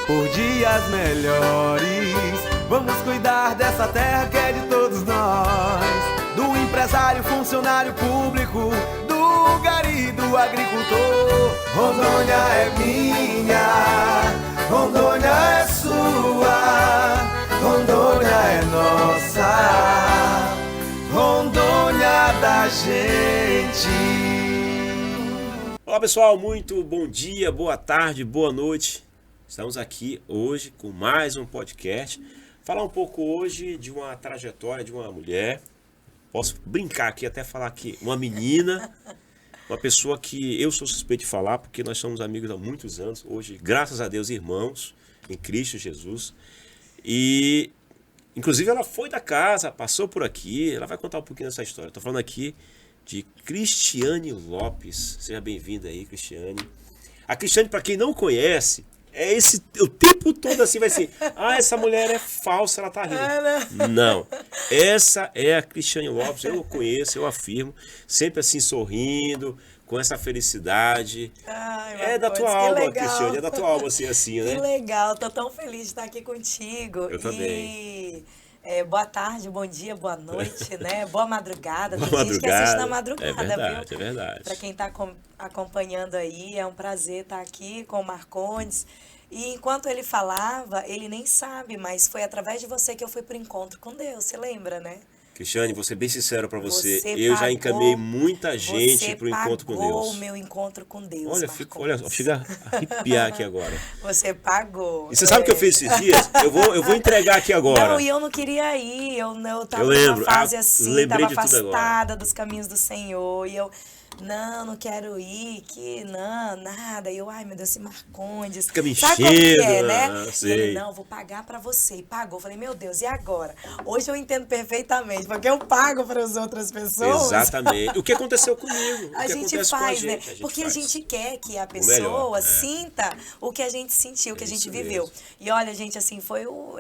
por dias melhores. Vamos cuidar dessa terra que é de todos nós, do empresário, funcionário público, do gari, do agricultor. Rondônia é minha, Rondônia é sua, Rondônia é nossa, Rondônia da gente. Olá pessoal, muito bom dia, boa tarde, boa noite. Estamos aqui hoje com mais um podcast. Falar um pouco hoje de uma trajetória de uma mulher. Posso brincar aqui, até falar que uma menina, uma pessoa que eu sou suspeito de falar, porque nós somos amigos há muitos anos. Hoje, graças a Deus, irmãos em Cristo Jesus. E, inclusive, ela foi da casa, passou por aqui. Ela vai contar um pouquinho dessa história. Estou falando aqui de Cristiane Lopes. Seja bem-vinda aí, Cristiane. A Cristiane, para quem não conhece, o tempo todo assim vai ser, essa mulher é falsa, ela tá rindo. Não, essa é a Cristiane Lopes, eu conheço, eu afirmo, sempre assim sorrindo, com essa felicidade. É da tua alma, Cristiane, é da tua alma assim, né? Que legal, tô tão feliz de estar aqui contigo. Eu também. Boa tarde, bom dia, boa noite, né? Boa madrugada. Boa Tem madrugada. gente que assiste na madrugada, verdade, viu? É verdade. Para quem está acompanhando aí, é um prazer estar aqui com o Marcondes. E enquanto ele falava, ele nem sabe, mas foi através de você que eu fui pro encontro com Deus, você lembra, né? Cristiane, vou ser bem sincero para você. Você Eu já pagou, encaminhei muita gente para o encontro com Deus. Você pagou o meu encontro com Deus, Olha, chega a arrepiar aqui agora. Você pagou. E você sabe o que eu fiz esses dias? Eu vou entregar aqui agora. Não, e eu não queria ir. Eu tava lembro. numa fase assim, Lembrei tava de tudo agora. afastada dos caminhos do Senhor. E eu, não quero ir, nada. E eu, ai meu Deus, esse Marcondes. Fica me sabe como que é, enchendo, né? sei. E ele, não, vou pagar pra você. E pagou. Eu falei, meu Deus, e agora? Hoje eu entendo perfeitamente, porque eu pago para as outras pessoas. Exatamente. O que aconteceu comigo? A gente faz, né? Porque a gente quer que a pessoa sinta o que a gente sentiu, o que a gente viveu. Mesmo. E olha, gente, assim, foi o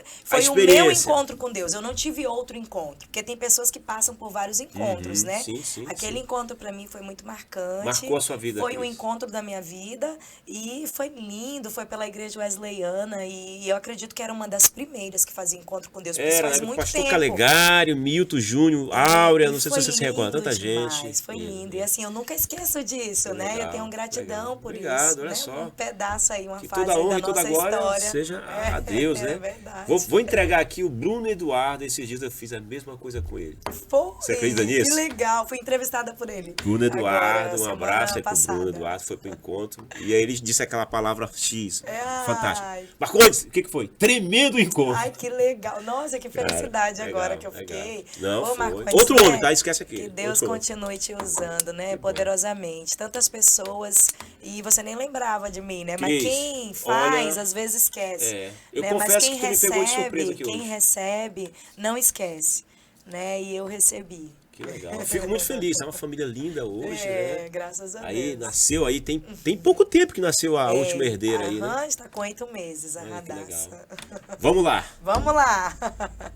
meu encontro com Deus. Eu não tive outro encontro. Porque tem pessoas que passam por vários encontros, né? Sim, Aquele encontro pra mim foi muito marcante. Marcou a sua vida. Foi um encontro da minha vida e foi lindo, foi pela igreja wesleyana e eu acredito que era uma das primeiras que fazia encontro com Deus, porque isso faz muito Pastor tempo. Calegário, Milton Júnior, Áurea, não sei se você se recorda, tanta demais, gente. Foi lindo. E assim, eu nunca esqueço disso, né? Legal, Eu tenho gratidão por Obrigado, isso. olha né? só. Um pedaço aí, uma Que fase toda honra da e toda nossa glória história. seja a Deus, né? É verdade. Vou entregar aqui o Bruno Eduardo. Esses dias eu fiz a mesma coisa com ele. Foi. Você acredita nisso? Que legal. Fui entrevistada por ele. Bruno Eduardo, um abraço aí pro passada. Bruno Eduardo, foi pro encontro. E aí ele disse aquela palavra X. Fantástico. Ai. Marcondes, o que foi? Tremendo encontro. Ai, que legal. Nossa, que felicidade Cara, agora legal, que eu fiquei. legal. Não, Ô, foi. Marcondes, Outro né? homem, tá? Esquece aqui. Que Deus Outro continue te usando, né? Poderosamente. Tantas pessoas. E você nem lembrava de mim, né? Que Mas isso? quem faz, Olha, às vezes esquece. eu né? confesso Mas quem que tu me pegou de surpresa aqui quem hoje. recebe, não esquece. Né? E eu recebi. Que legal. Eu fico muito feliz. É uma família linda hoje, né? Graças a Aí Deus. nasceu aí, tem pouco tempo que nasceu a última herdeira aí, né? Está com 8 meses, a Que Radassa. legal. Vamos lá. Vamos lá.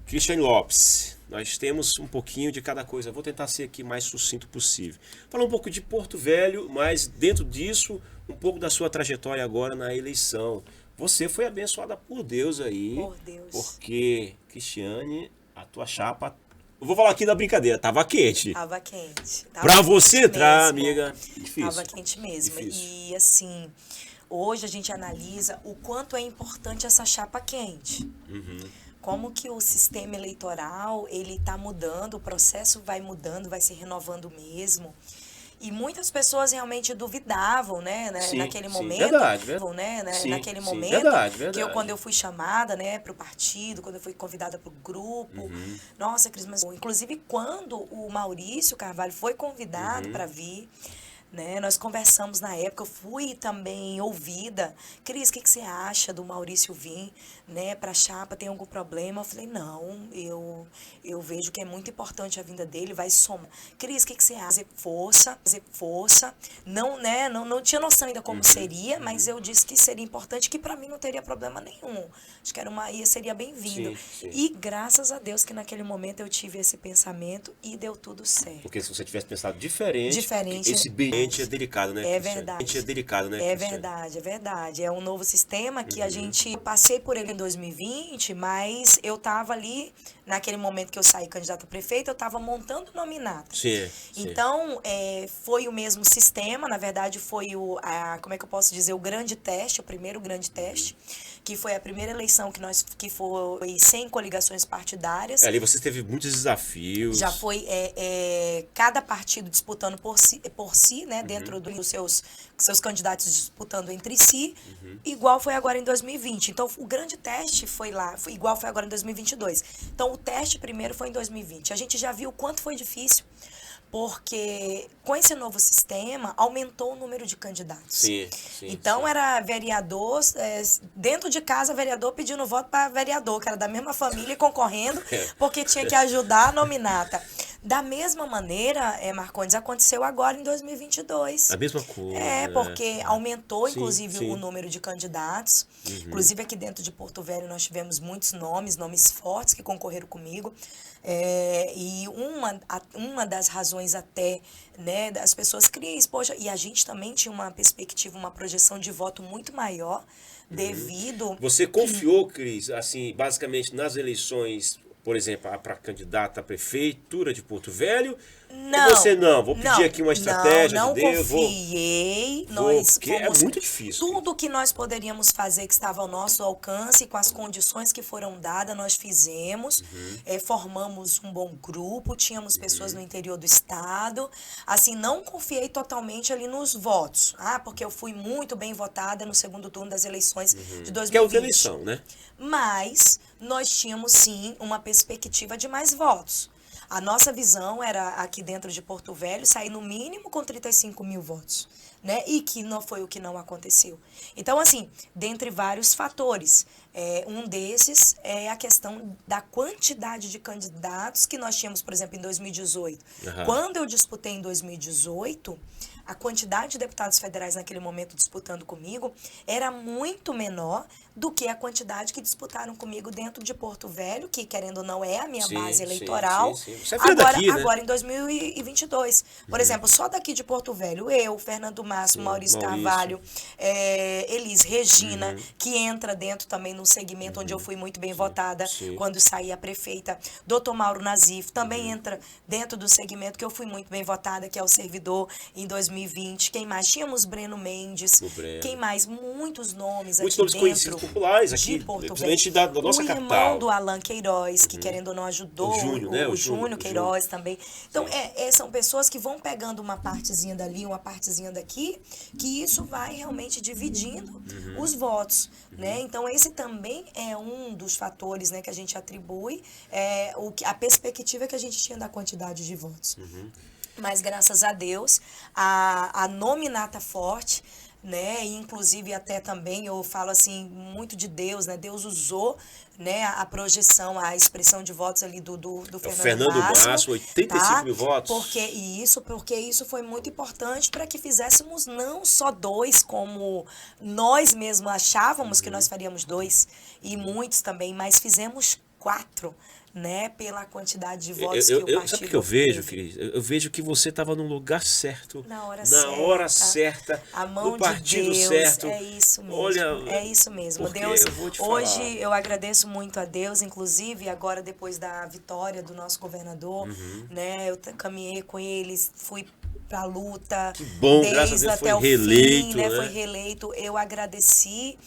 Cristiane Lopes, nós temos um pouquinho de cada coisa. Vou tentar ser aqui mais sucinto possível. Falar um pouco de Porto Velho, mas dentro disso, um pouco da sua trajetória agora na eleição. Você foi abençoada por Deus aí. Por Deus. Porque, Cristiane, a tua chapa... Eu vou falar aqui da brincadeira, tava quente. Tava quente. Pra você entrar, amiga, difícil. Tava quente mesmo. Difícil. E assim, hoje a gente analisa o quanto é importante essa chapa quente. Como que o sistema eleitoral, ele tá mudando, o processo vai mudando, vai se renovando mesmo. E muitas pessoas realmente duvidavam, né, Sim, naquele sim, momento, verdade. né, Sim, naquele sim, momento, verdade. que quando eu fui chamada, né, para o partido, quando eu fui convidada para o grupo, nossa, Cris, mas inclusive quando o Maurício Carvalho foi convidado para vir, né, nós conversamos na época, eu fui também ouvida. Cris, o que você acha do Maurício vir, né, para a chapa, tem algum problema? Eu falei, não, eu vejo que é muito importante a vinda dele, vai somar. Cris, o que você acha? Fazer força, não, né, não tinha noção ainda como seria, mas eu disse que seria importante, que para mim não teria problema nenhum. Acho que seria bem-vindo. Sim. E graças a Deus que naquele momento eu tive esse pensamento e deu tudo certo. Porque se você tivesse pensado diferente, esse bem realmente é delicado, né, É Cristiane? verdade. Realmente é delicado, né, É Cristiane? verdade, é verdade. É um novo sistema que a gente passei por ele em 2020, mas eu estava ali, naquele momento que eu saí candidata a prefeita, eu estava montando nominata. Sim, sim. Então, foi o mesmo sistema, na verdade foi como é que eu posso dizer, o grande teste, o primeiro grande teste, que foi a primeira eleição que foi sem coligações partidárias. Ali você teve muitos desafios. Já foi cada partido disputando por si, né, dentro dos seus candidatos disputando entre si, igual foi agora em 2020. Então, o grande teste foi lá, igual foi agora em 2022. Então, o teste primeiro foi em 2020. A gente já viu o quanto foi difícil, porque com esse novo sistema aumentou o número de candidatos. Sim, Então sim. era vereador, dentro de casa, vereador pedindo voto para vereador, que era da mesma família, concorrendo, porque tinha que ajudar a nominata. Da mesma maneira, Marcondes, aconteceu agora em 2022. A mesma coisa. Porque aumentou, Sim, inclusive, sim. o número de candidatos. Inclusive, aqui dentro de Porto Velho, nós tivemos muitos nomes fortes que concorreram comigo. E uma das razões até, né, das pessoas, Cris, poxa, e a gente também tinha uma perspectiva, uma projeção de voto muito maior devido... Você confiou, Cris, assim, basicamente nas eleições, por exemplo, para candidata à prefeitura de Porto Velho? Não. Ou você não? Vou pedir aqui uma estratégia não de Deus. confiei. Porque é muito difícil. Tudo que nós poderíamos fazer que estava ao nosso alcance, com as condições que foram dadas, nós fizemos. Formamos um bom grupo, tínhamos pessoas no interior do estado. Assim, não confiei totalmente ali nos votos. Porque eu fui muito bem votada no segundo turno das eleições de 2020. Que é outra eleição, né? Mas nós tínhamos, sim, uma perspectiva de mais votos. A nossa visão era, aqui dentro de Porto Velho, sair no mínimo com 35 mil votos, né? E que não foi o que não aconteceu. Então, assim, dentre vários fatores, um desses é a questão da quantidade de candidatos que nós tínhamos, por exemplo, em 2018. Quando eu disputei em 2018... a quantidade de deputados federais naquele momento disputando comigo era muito menor do que a quantidade que disputaram comigo dentro de Porto Velho, que, querendo ou não, é a minha base eleitoral. Sim. Você é daqui, né? Agora em 2022. Por exemplo, só daqui de Porto Velho, eu, Fernando Márcio, Maurício Carvalho, Elis Regina, que entra dentro também num segmento onde eu fui muito bem votada quando saí a prefeita. Dr. Mauro Nazif também entra dentro do segmento que eu fui muito bem votada, que é o servidor em 2020. Quem mais? Tínhamos Breno Mendes. Quem mais? Muitos nomes Muitos aqui nomes dentro conhecidos, populares aqui, de Porto principalmente Velho. da nossa o capital. irmão do Alan Queiroz, que querendo ou não ajudou. O Júnior, né? O Júnior Queiroz também. Então, são pessoas que vão pegando uma partezinha dali, uma partezinha daqui, que isso vai realmente dividindo os votos, né? Então, esse também é um dos fatores, né, que a gente atribui, a perspectiva que a gente tinha da quantidade de votos. Mas, graças a Deus, a nominata forte, né, e inclusive até também eu falo assim muito de Deus, né, Deus usou, né, a projeção, a expressão de votos ali do Fernando Márcio, 85 mil votos. Porque isso foi muito importante para que fizéssemos não só 2, como nós mesmos achávamos que nós faríamos 2, e muitos também, mas fizemos 4, né, pela quantidade de votos que o partido... Sabe o que eu vejo, Cris? Eu vejo que você estava no lugar certo, na hora certa, a mão no partido de Deus, certo. É isso mesmo. Olha, é isso mesmo. Deus, eu vou te hoje falar. eu agradeço muito a Deus, inclusive agora depois da vitória do nosso governador, né, eu caminhei com eles, fui pra luta. Que bom, desde graças a Deus até foi o reeleito, fim, né? né? Foi reeleito. Eu agradeci,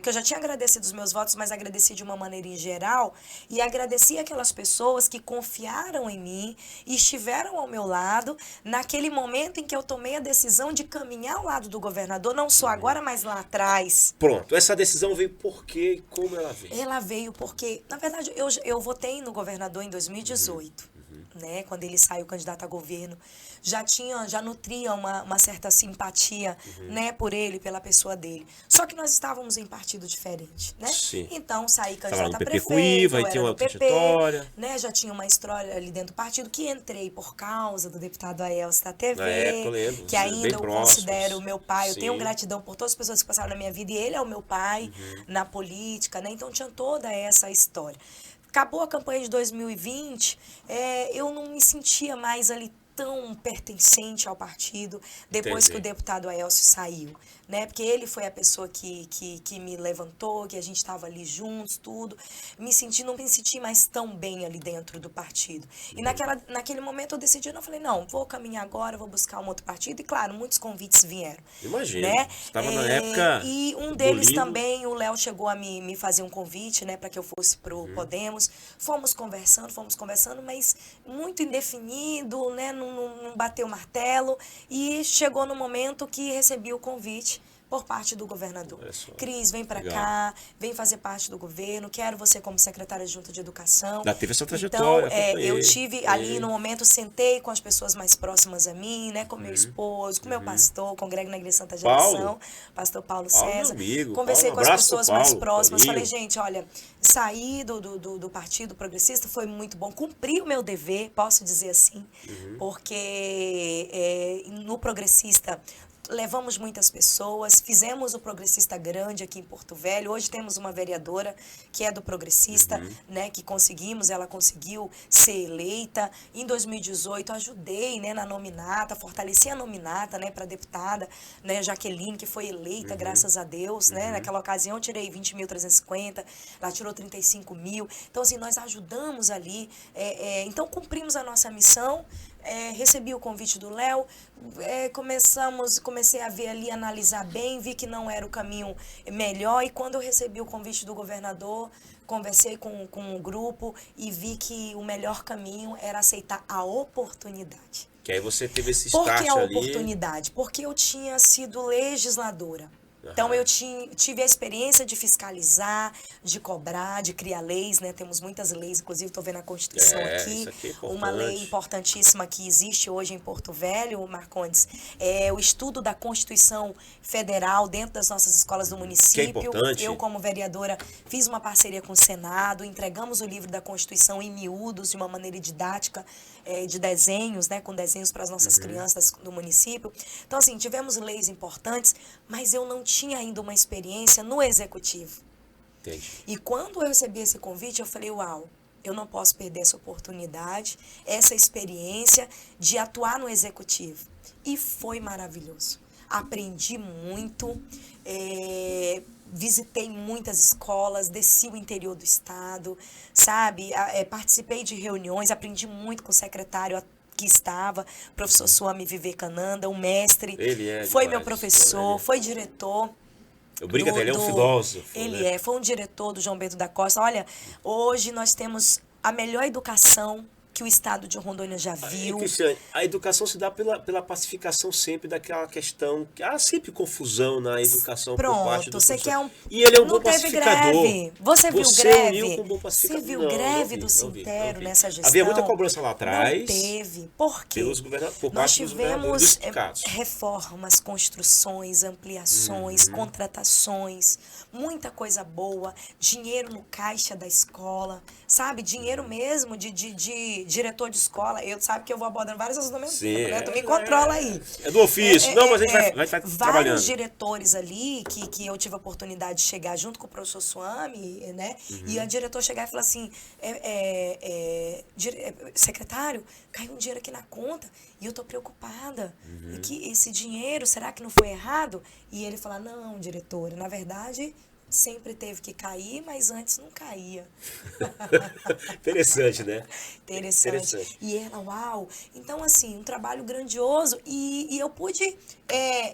que eu já tinha agradecido os meus votos, mas agradeci de uma maneira em geral, e agradeci aquelas pessoas que confiaram em mim e estiveram ao meu lado naquele momento em que eu tomei a decisão de caminhar ao lado do governador, não só agora, mas lá atrás. Pronto, essa decisão veio por quê e como ela veio? Ela veio porque, na verdade, eu votei no governador em 2018. Né, quando ele saiu candidato a governo, já nutria uma certa simpatia, né, por ele, pela pessoa dele. Só que nós estávamos em partido diferente, né? Sim. Então, saí candidata a PP prefeito, Cuiva, eu tem era uma do PP, trajetória. né, já tinha uma história ali dentro do partido, que entrei por causa do deputado Aelcio da TV, Na época, eu lembro, que ainda eu próximos. considero o meu pai, eu Sim. tenho gratidão por todas as pessoas que passaram na minha vida, e ele é o meu pai na política, né? Então tinha toda essa história. Acabou a campanha de 2020, eu não me sentia mais ali tão pertencente ao partido depois Entendi. que o deputado Aélcio saiu, né? Porque ele foi a pessoa que me levantou, que a gente estava ali juntos, tudo. Não me senti mais tão bem ali dentro do partido. E naquele momento eu decidi, eu falei, não, vou caminhar agora, vou buscar um outro partido. E claro, muitos convites vieram. Imagina, Né? você estava na época E um deles bolinho. também, o Léo chegou a me fazer um convite, né, para que eu fosse pro Podemos. Fomos conversando, mas muito indefinido, né, não bateu o martelo. E chegou no momento que recebi o convite por parte do governador. Olha só. Cris, vem para Legal. cá, vem fazer parte do governo, quero você como secretária junta de educação. Já teve essa trajetória, Então, acompanhei. eu tive ali no momento, sentei com as pessoas mais próximas a mim, né, com meu esposo, com meu pastor, congrego na Igreja Santa Paulo. Geração, pastor Paulo Paulo, César. meu amigo. Conversei Paulo, com as abraço pro pessoas mais Paulo, próximas, Paulinho. falei, gente, olha, sair do Partido Progressista foi muito bom, cumpri o meu dever, posso dizer assim, porque no Progressista levamos muitas pessoas, fizemos o Progressista grande aqui em Porto Velho. Hoje temos uma vereadora que é do Progressista, né, que ela conseguiu ser eleita. Em 2018 ajudei, né, na nominata, fortaleci a nominata, né, para deputada, né, Jaqueline, que foi eleita, graças a Deus, né. Naquela ocasião eu tirei 20.350, ela tirou 35 mil. Então, assim, nós ajudamos ali. Então, cumprimos a nossa missão. Recebi o convite do Léo, comecei a ver ali, analisar bem, vi que não era o caminho melhor, e quando eu recebi o convite do governador, conversei com o grupo e vi que o melhor caminho era aceitar a oportunidade. Que aí você teve esse Por start que a ali. oportunidade? Porque eu tinha sido legisladora. Então, eu tive a experiência de fiscalizar, de cobrar, de criar leis, né? Temos muitas leis, inclusive estou vendo a Constituição aqui. Isso aqui é importante. Uma lei importantíssima que existe hoje em Porto Velho, Marcondes, é o estudo da Constituição Federal dentro das nossas escolas do município. Que é importante. Eu, como vereadora, fiz uma parceria com o Senado, entregamos o livro da Constituição em miúdos, de uma maneira didática, de desenhos, né? Com desenhos para as nossas crianças do município. Então, assim, tivemos leis importantes, mas eu não tinha ainda uma experiência no executivo. Entendi. E quando eu recebi esse convite, eu falei, uau, eu não posso perder essa oportunidade, essa experiência de atuar no executivo. E foi maravilhoso. Aprendi muito, visitei muitas escolas, desci o interior do estado, sabe? Participei de reuniões, aprendi muito com o secretário que estava, professor Suami Vivekananda, um mestre, Ele foi demais, meu professor, foi diretor. Eu brinco até, ele é um filósofo. Ele né? foi um diretor do João Bento da Costa. Olha, hoje nós temos a melhor educação que o estado de Rondônia já viu. Cristiane, a educação se dá pela pacificação sempre daquela questão, que há sempre confusão na educação por parte do Você professor. quer um... E ele é um não bom teve pacificador. greve. Você viu Você greve? uniu com um bom pacificador. Você viu Não, greve não do vi, Sintero não vi. nessa gestão? Havia muita cobrança lá atrás. Não teve. Por quê? Por Nós parte dos governadores, dos tivemos sindicatos. reformas, construções, ampliações, contratações, muita coisa boa, dinheiro no caixa da escola, sabe? Dinheiro mesmo de diretor de escola. Eu sabe que eu vou abordando vários assuntos ao mesmo tempo, né? Tu me controla aí. É do ofício. Não, mas a gente vai Vários trabalhando. diretores ali que eu tive a oportunidade de chegar junto com o professor Suami, né? E a diretora chegar e falar assim, secretário, caiu um dinheiro aqui na conta e eu tô preocupada. E que esse dinheiro, será que não foi errado? E ele falar, não, diretora, na verdade... sempre teve que cair, mas antes não caía. Interessante, né? Interessante. E ela, uau! Então, assim, um trabalho grandioso. E eu pude,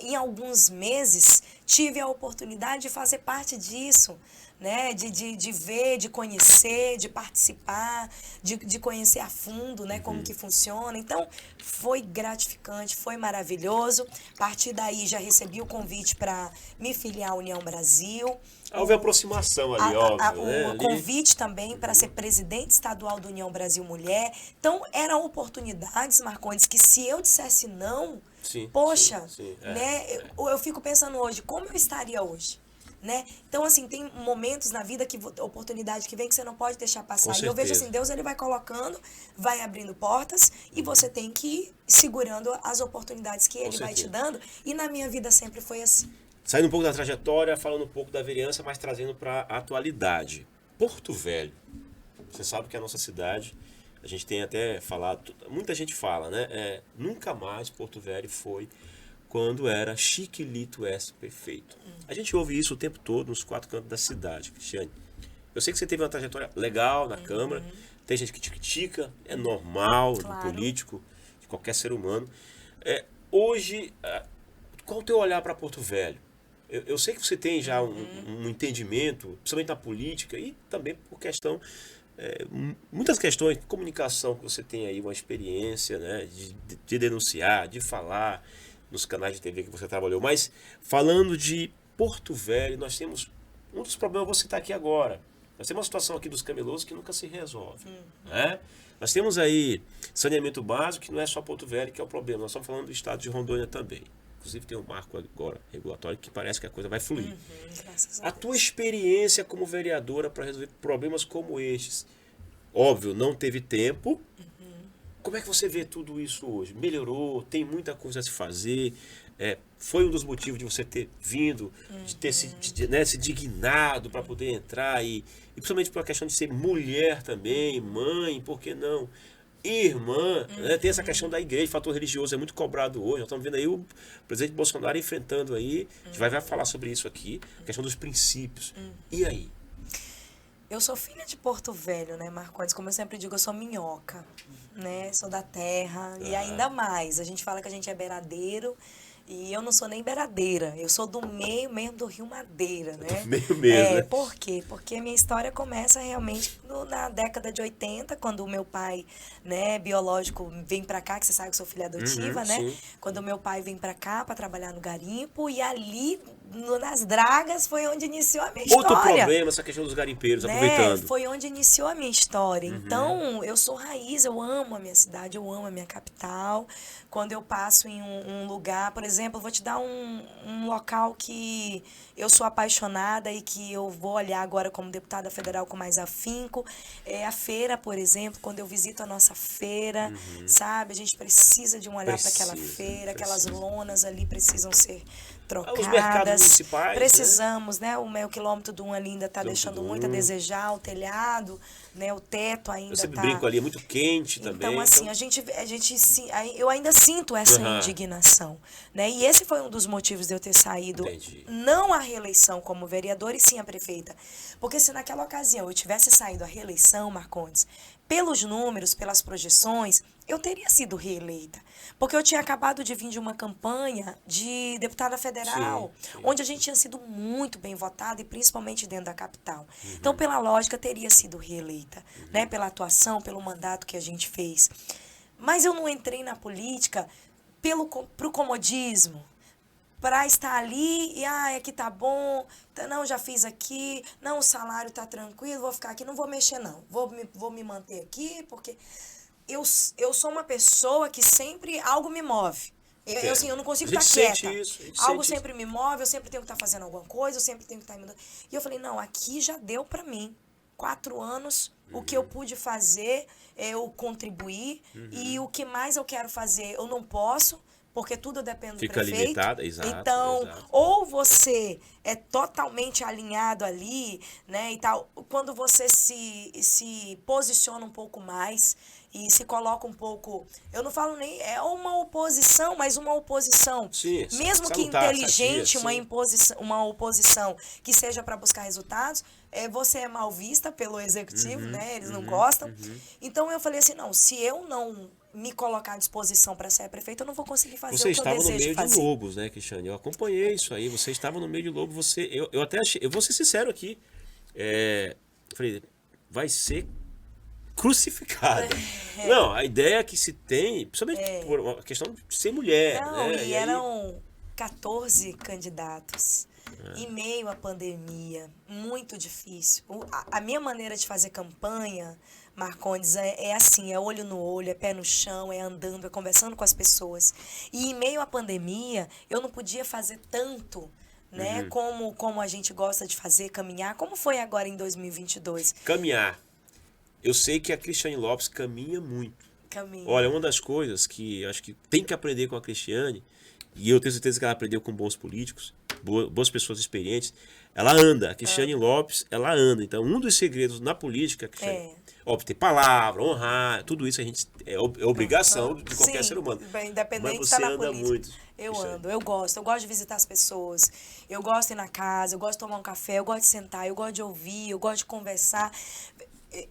em alguns meses, tive a oportunidade de fazer parte disso, né? De ver, de conhecer, de participar, de conhecer a fundo, né? Como que funciona. Então, foi gratificante, foi maravilhoso. A partir daí, já recebi o convite para me filiar à União Brasil. Houve aproximação ali, óbvio. Né? O convite também para ser presidente estadual da União Brasil Mulher. Então, eram oportunidades, Marcondes, que se eu dissesse não, Sim, poxa, sim, né? Eu fico pensando hoje, como eu estaria hoje? Né? Então, assim, tem momentos na vida, oportunidade que vem que você não pode deixar passar. E eu vejo assim, Deus ele vai colocando, vai abrindo portas e você tem que ir segurando as oportunidades que ele vai te dando. E na minha vida sempre foi assim. Saindo um pouco da trajetória, falando um pouco da vereança, mas trazendo para a atualidade. Porto Velho. Você sabe que a nossa cidade, A gente tem até falado, muita gente fala, né? Nunca mais Porto Velho foi quando era chiquilito S perfeito. A gente ouve isso o tempo todo nos 4 cantos da cidade, Cristiane. Eu sei que você teve uma trajetória legal na Câmara, tem gente que te critica, é normal do político, de qualquer ser humano. Hoje, qual o teu olhar para Porto Velho? Eu sei que você tem já um entendimento, principalmente na política e também por questão, muitas questões de comunicação que você tem aí, uma experiência, né, de denunciar, de falar nos canais de TV que você trabalhou. Mas falando de Porto Velho, nós temos um dos problemas, eu vou citar aqui agora. Nós temos uma situação aqui dos camelôs que nunca se resolve. Né? Nós temos aí saneamento básico, que não é só Porto Velho que é o problema. Nós estamos falando do estado de Rondônia também. Inclusive tem um marco agora regulatório que parece que a coisa vai fluir. A tua experiência como vereadora para resolver problemas como estes, óbvio, não teve tempo. Como é que você vê tudo isso hoje? Melhorou? Tem muita coisa a se fazer? Foi um dos motivos de você ter vindo, de ter se dignado para poder entrar e principalmente pela questão de ser mulher também, mãe, por que não? Irmã, né? Tem essa questão da igreja, fator religioso é muito cobrado hoje. Nós estamos vendo aí o presidente Bolsonaro enfrentando aí, a gente vai falar sobre isso aqui, a questão dos princípios. E aí? Eu sou filha de Porto Velho, né, Marcondes? Como eu sempre digo, eu sou minhoca, né? Sou da terra e ainda mais. A gente fala que a gente é beiradeiro e eu não sou nem beiradeira. Eu sou do meio mesmo do Rio Madeira, né? Do meio mesmo, né? Por quê? Porque a minha história começa realmente na década de 80, quando o meu pai, né, biológico, vem pra cá, que você sabe que eu sou filha adotiva, né? Sim. Quando o meu pai vem pra cá pra trabalhar no garimpo e ali nas dragas foi onde iniciou a minha história. Outro problema, essa questão dos garimpeiros, né? aproveitando. Foi onde iniciou a minha história. Então, eu sou raiz, eu amo a minha cidade, eu amo a minha capital. Quando eu passo em um lugar, por exemplo, vou te dar um local que eu sou apaixonada e que eu vou olhar agora como deputada federal com mais afinco. É a feira, por exemplo, quando eu visito a nossa feira, sabe? A gente precisa de um olhar para aquela feira, aquelas lonas ali precisam ser trocadas. Os mercados municipais, precisamos, né? O meu quilômetro do ali ainda está deixando muito a desejar, o telhado, né? O teto ainda está. Eu sempre brinco ali, é muito quente também. Então, assim, eu ainda sinto essa indignação, né? E esse foi um dos motivos de eu ter saído, não a reeleição como vereadora, e sim a prefeita. Porque se naquela ocasião eu tivesse saído a reeleição, Marcondes, pelos números, pelas projeções, eu teria sido reeleita. Porque eu tinha acabado de vir de uma campanha de deputada federal, onde a gente tinha sido muito bem votada, e principalmente dentro da capital. Então, pela lógica, teria sido reeleita, né? Pela atuação, pelo mandato que a gente fez. Mas eu não entrei na política pro comodismo, para estar ali e, aqui tá bom, não, já fiz aqui, não, o salário tá tranquilo, vou ficar aqui, não vou mexer não, vou me manter aqui, porque eu sou uma pessoa que sempre algo me move. Eu não consigo estar quieta. Algo sempre me move, eu sempre tenho que estar fazendo alguma coisa, eu sempre tenho que estar mudando. E eu falei, não, aqui já deu para mim. 4 anos, o que eu pude fazer, eu contribuir, e o que mais eu quero fazer, eu não posso, porque tudo depende do prefeito. Fica limitada, exato. Então, ou você é totalmente alinhado ali, né, e tal, quando você se posiciona um pouco mais e se coloca um pouco, eu não falo nem, é uma oposição, mas uma oposição, sim, mesmo que inteligente, uma oposição que seja para buscar resultados, você é mal vista pelo executivo, né, eles não gostam. Então, eu falei assim, não, se eu não me colocar à disposição para ser prefeita, eu não vou conseguir fazer o que eu desejo fazer. Você estava no meio de lobos, né, Cristiane? Eu acompanhei isso aí. Você estava no meio de lobos. Eu até achei, eu vou ser sincero aqui. Falei, vai ser crucificada. Não, a ideia que se tem, principalmente por uma questão de ser mulher. Não, né? E eram 14 candidatos. Em meio à pandemia, muito difícil. A minha maneira de fazer campanha, Marcondes, é assim, é olho no olho, é pé no chão, é andando, é conversando com as pessoas. E em meio à pandemia, eu não podia fazer tanto, né, como a gente gosta de fazer, caminhar, como foi agora em 2022. Caminhar. Eu sei que a Cristiane Lopes caminha muito. Olha, uma das coisas que acho que tem que aprender com a Cristiane, e eu tenho certeza que ela aprendeu com bons políticos, boas pessoas experientes, ela anda. A Cristiane Lopes, ela anda. Então, um dos segredos na política, Cristiane, óbvio, ter palavra, honrar, tudo isso a gente é obrigação de qualquer ser humano. Independente Mas de estar você na anda política. muito. Eu Cristiane. ando, eu gosto de visitar as pessoas, eu gosto de ir na casa, eu gosto de tomar um café, eu gosto de sentar, eu gosto de ouvir, eu gosto de conversar.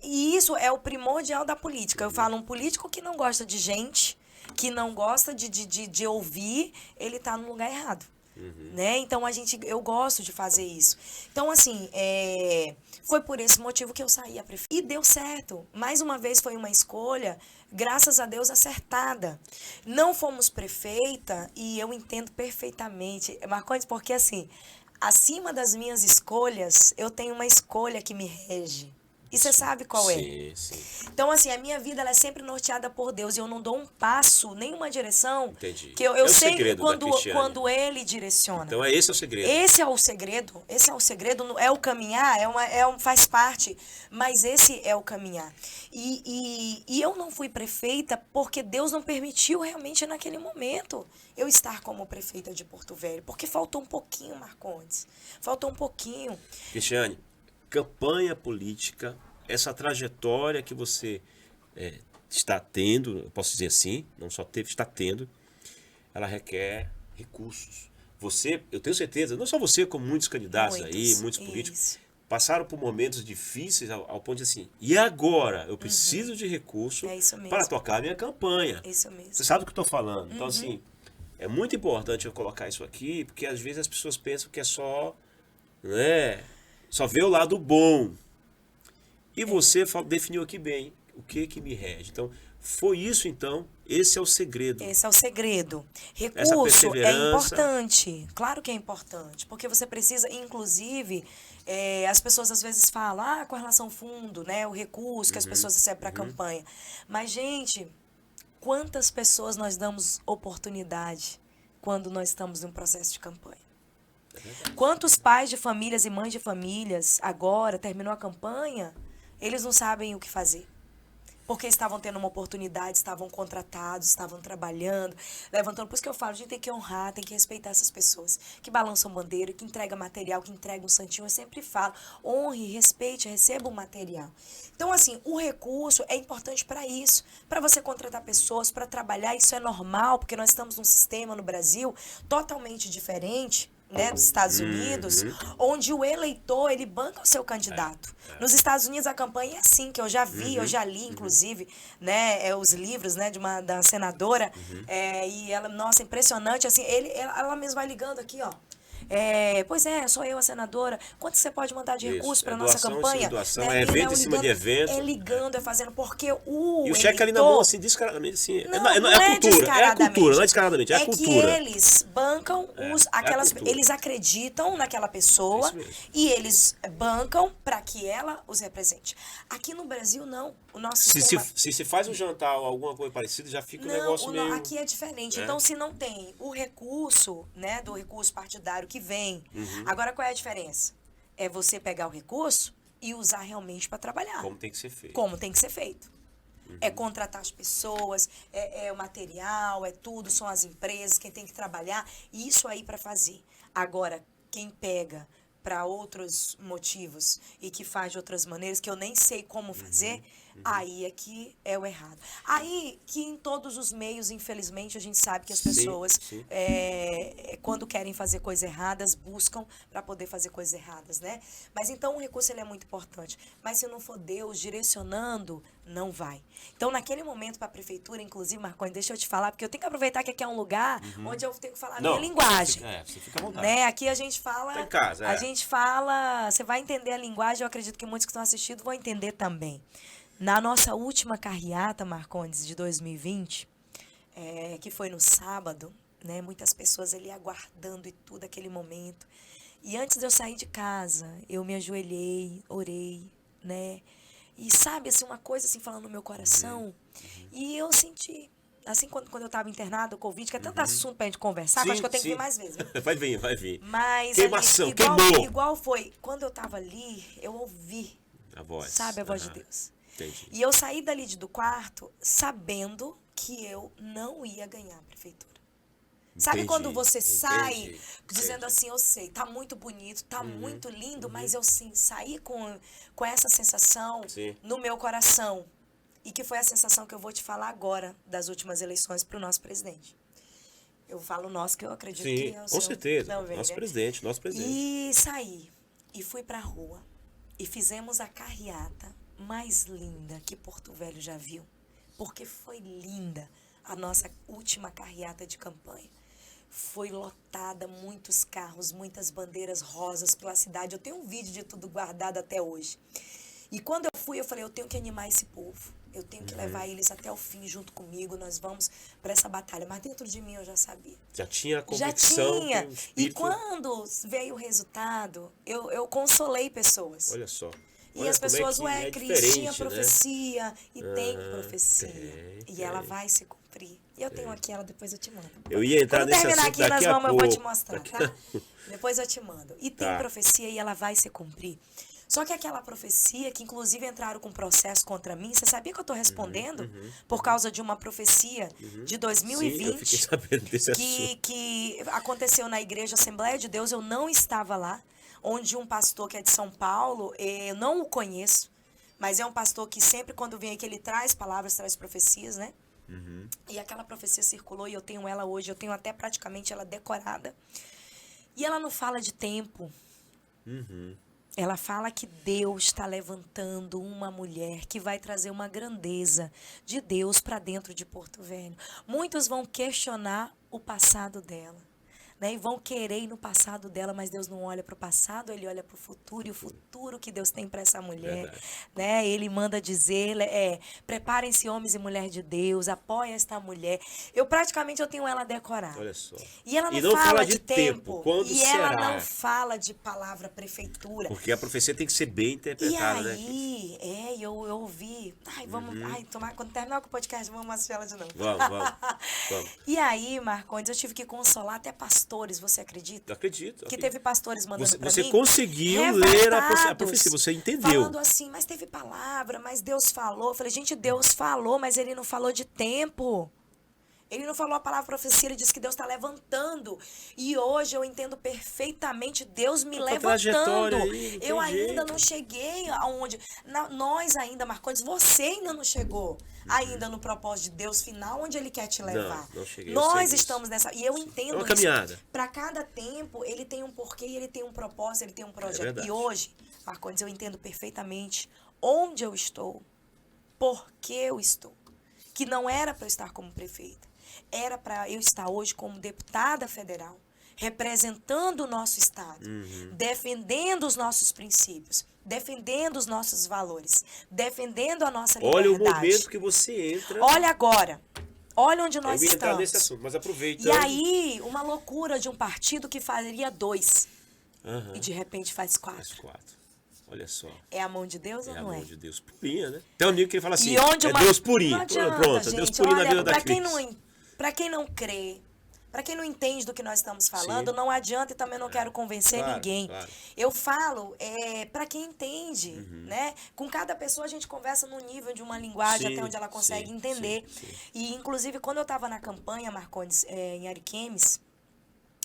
E isso é o primordial da política. Eu falo, um político que não gosta de gente, que não gosta de ouvir, ele está no lugar errado. Né? Então eu gosto de fazer isso. Então, assim, foi por esse motivo que eu saí a prefeita. E deu certo. Mais uma vez foi uma escolha, graças a Deus, acertada. Não fomos prefeita, e eu entendo perfeitamente, Marcondes, porque assim, acima das minhas escolhas, eu tenho uma escolha que me rege. E você sabe qual é? Sim, sim. Então, assim, a minha vida ela é sempre norteada por Deus. E eu não dou um passo, nenhuma direção. Entendi. Que eu É o sei segredo da Cristiane. quando Ele direciona. Então, esse é o segredo. Esse é o segredo. Esse é o segredo. É o caminhar, faz parte. Mas esse é o caminhar. E eu não fui prefeita porque Deus não permitiu realmente naquele momento eu estar como prefeita de Porto Velho. Porque faltou um pouquinho, Marcondes. Faltou um pouquinho. Cristiane, campanha política, essa trajetória que você está tendo, eu posso dizer assim, não só teve, está tendo, ela requer recursos. Você, eu tenho certeza, não só você, como muitos candidatos muitos políticos, isso. passaram por momentos difíceis ao ponto de assim, e agora? Eu preciso de recurso para tocar a minha campanha. Isso mesmo. Você sabe o que eu estou falando. Então, assim, é muito importante eu colocar isso aqui, porque às vezes as pessoas pensam que é só, né, só vê o lado bom. E você definiu aqui bem o que me rege. Então, foi isso então, esse é o segredo. Esse é o segredo. Recurso é importante. Claro que é importante. Porque você precisa, inclusive, as pessoas às vezes falam, com relação ao fundo, né? O recurso que as pessoas recebem para a campanha. Mas, gente, quantas pessoas nós damos oportunidade quando nós estamos em um processo de campanha? Quantos pais de famílias e mães de famílias, agora, terminou a campanha, eles não sabem o que fazer. Porque estavam tendo uma oportunidade, estavam contratados, estavam trabalhando, levantando. Por isso que eu falo, a gente tem que honrar, tem que respeitar essas pessoas que balançam bandeira, que entregam material, que entregam um santinho. Eu sempre falo, honre, respeite, receba o material. Então, assim, o recurso é importante para isso, para você contratar pessoas, para trabalhar. Isso é normal, porque nós estamos num sistema no Brasil totalmente diferente, né, dos Estados Unidos, onde o eleitor, ele banca o seu candidato. Nos Estados Unidos, a campanha é assim, que eu já vi, eu já li, inclusive, né, os livros, né, da senadora, e ela, nossa, impressionante, assim, ela mesma vai ligando aqui, ó. Pois é, sou eu a senadora. Quanto você pode mandar de recurso para nossa campanha? Doação, né? Evento em cima de evento. É ligando, é fazendo, porque o E o cheque ali na mão, assim, descaradamente, assim. Não é a cultura, não é descaradamente, é a cultura. É que eles bancam eles acreditam naquela pessoa e eles bancam para que ela os represente. Aqui no Brasil, não. O nosso sistema... Se faz um jantar ou alguma coisa parecida, já fica um negócio meio... Aqui é diferente. Então, se não tem o recurso, né, do recurso partidário que vem. Agora, qual é a diferença? É você pegar o recurso e usar realmente para trabalhar. Como tem que ser feito. Como tem que ser feito. É contratar as pessoas, é o material, é tudo, são as empresas, quem tem que trabalhar. Isso aí para fazer. Agora, quem pega para outros motivos e que faz de outras maneiras, que eu nem sei como fazer, aí é que é o errado. Aí que em todos os meios, infelizmente, a gente sabe que as pessoas, quando querem fazer coisas erradas, buscam para poder fazer coisas erradas, né? Mas então o recurso ele é muito importante. Mas se não for Deus direcionando, não vai. Então, naquele momento para a prefeitura, inclusive, Marconi, deixa eu te falar, porque eu tenho que aproveitar que aqui é um lugar onde eu tenho que falar a minha linguagem. Você fica à vontade. Né? Aqui a gente fala... Tá em casa, A gente fala... Você vai entender a linguagem, eu acredito que muitos que estão assistindo vão entender também. Na nossa última carreata, Marcondes, de 2020, que foi no sábado, né? Muitas pessoas ali aguardando e tudo, aquele momento. E antes de eu sair de casa, eu me ajoelhei, orei, né? E sabe, assim, uma coisa assim falando no meu coração. E eu senti, assim, quando eu estava internada, o Covid, que é tanto assunto pra gente conversar, que eu acho que eu tenho que vir mais vezes. Vai vir. Mas queimação, ali, queimou. Igual foi, quando eu estava ali, eu ouvi, a voz. Sabe, a voz de Deus. Entendi. E eu saí dali do quarto sabendo que eu não ia ganhar a prefeitura. Sabe Entendi, quando você sai entendi, dizendo assim, eu sei, tá muito bonito, tá muito lindo, mas eu sim saí com essa sensação Sim. no meu coração. E que foi a sensação que eu vou te falar agora das últimas eleições para o nosso presidente. Eu falo nosso, que eu acredito que Sim, é o com seu certeza. também, Nosso né? presidente, nosso presidente. E saí, e fui pra rua, e fizemos a carreata mais linda que Porto Velho já viu. Porque foi linda a nossa última carreata de campanha. Foi lotada, muitos carros, muitas bandeiras rosas pela cidade. Eu tenho um vídeo de tudo guardado até hoje. E quando eu fui, eu falei, eu tenho que animar esse povo. Eu tenho que levar eles até o fim junto comigo. Nós vamos para essa batalha. Mas dentro de mim eu já sabia. Já tinha a Já convicção. tinha. que o E espírito- quando veio o resultado, eu consolei pessoas. Olha só. E Olha as como pessoas, que ué, é Cris, tinha diferente, né? profecia. E tem Ah, profecia. tem, E ela tem. vai se cumprir. E eu tenho aqui ela, depois eu te mando. Eu ia entrar Quando nesse terminar assunto aqui, nós daqui a vamos, eu vou te pouco. mostrar, Daqui tá? Depois eu te mando. E tem Tá. profecia e ela vai se cumprir. Só que aquela profecia, que inclusive entraram com processo contra mim, você sabia que eu tô respondendo? Por causa de uma profecia de 2020. Sim, eu fiquei sabendo desse assunto. que aconteceu na Igreja Assembleia de Deus, eu não estava lá, onde um pastor que é de São Paulo, eu não o conheço, mas é um pastor que sempre quando vem aqui ele traz palavras, traz profecias, né? E aquela profecia circulou e eu tenho ela hoje, eu tenho até praticamente ela decorada. E ela não fala de tempo. Ela fala que Deus está levantando uma mulher que vai trazer uma grandeza de Deus para dentro de Porto Velho. Muitos vão questionar o passado dela, né? E vão querer ir no passado dela, mas Deus não olha para o passado, Ele olha para o futuro. E o futuro que Deus tem para essa mulher, Verdade. né? Ele manda dizer, preparem-se homens e mulheres de Deus, apoia esta mulher. Eu tenho ela decorada. Olha só. E ela E não, não fala de tempo. Quando e será? ela não fala de palavra prefeitura. Porque a profecia tem que ser bem E interpretada, né? aí, eu ouvi. Ai, vamos. Ai, quando terminar com o podcast, vamos assistir ela de novo. Vamos. E aí, Marcondes, eu tive que consolar até pastores, você acredita? Acredito. Que teve pastores mandando pra Você mim. conseguiu ler a revoltados, profecia, você entendeu. Falando assim, mas teve palavra, mas Deus falou. Eu falei, gente, Deus falou, mas Ele não falou de tempo. Ele não falou a palavra profecia, ele disse que Deus está levantando. E hoje eu entendo perfeitamente Deus me levantando. Aí, Eu ainda não cheguei aonde. Nós ainda, Marcondes, você ainda não chegou ainda no propósito de Deus final, onde Ele quer te levar. Não cheguei, eu sei Nós disso. estamos nessa. E eu entendo É uma isso. caminhada. Para cada tempo, ele tem um porquê, ele tem um propósito, ele tem um projeto. verdade. E hoje, Marcondes, eu entendo perfeitamente onde eu estou, por que eu estou. Que não era para eu estar como prefeita. Era para eu estar hoje como deputada federal, representando o nosso Estado, defendendo os nossos princípios, defendendo os nossos valores, defendendo a nossa liberdade. Olha o momento que você entra. Olha agora. Olha onde nós eu ia entrar estamos. nesse assunto, mas aproveita. E aí, uma loucura de um partido que faria 2 Aham. e de repente faz 4. Mais 4. Olha só. É a mão de Deus ou É a não mão é? de Deus purinha, né? Tem um nível que ele fala assim, E onde é Deus purinho. Não adianta, Pronto, gente. Deus purinho na vida da Para Cris. quem não crê, para quem não entende do que nós estamos falando, não adianta e também não quero convencer claro, ninguém. claro. Eu falo para quem entende, né? Com cada pessoa a gente conversa num nível de uma linguagem Sim, até onde ela consegue sim, entender. sim. E inclusive quando eu estava na campanha, Marcondes, em Ariquemes,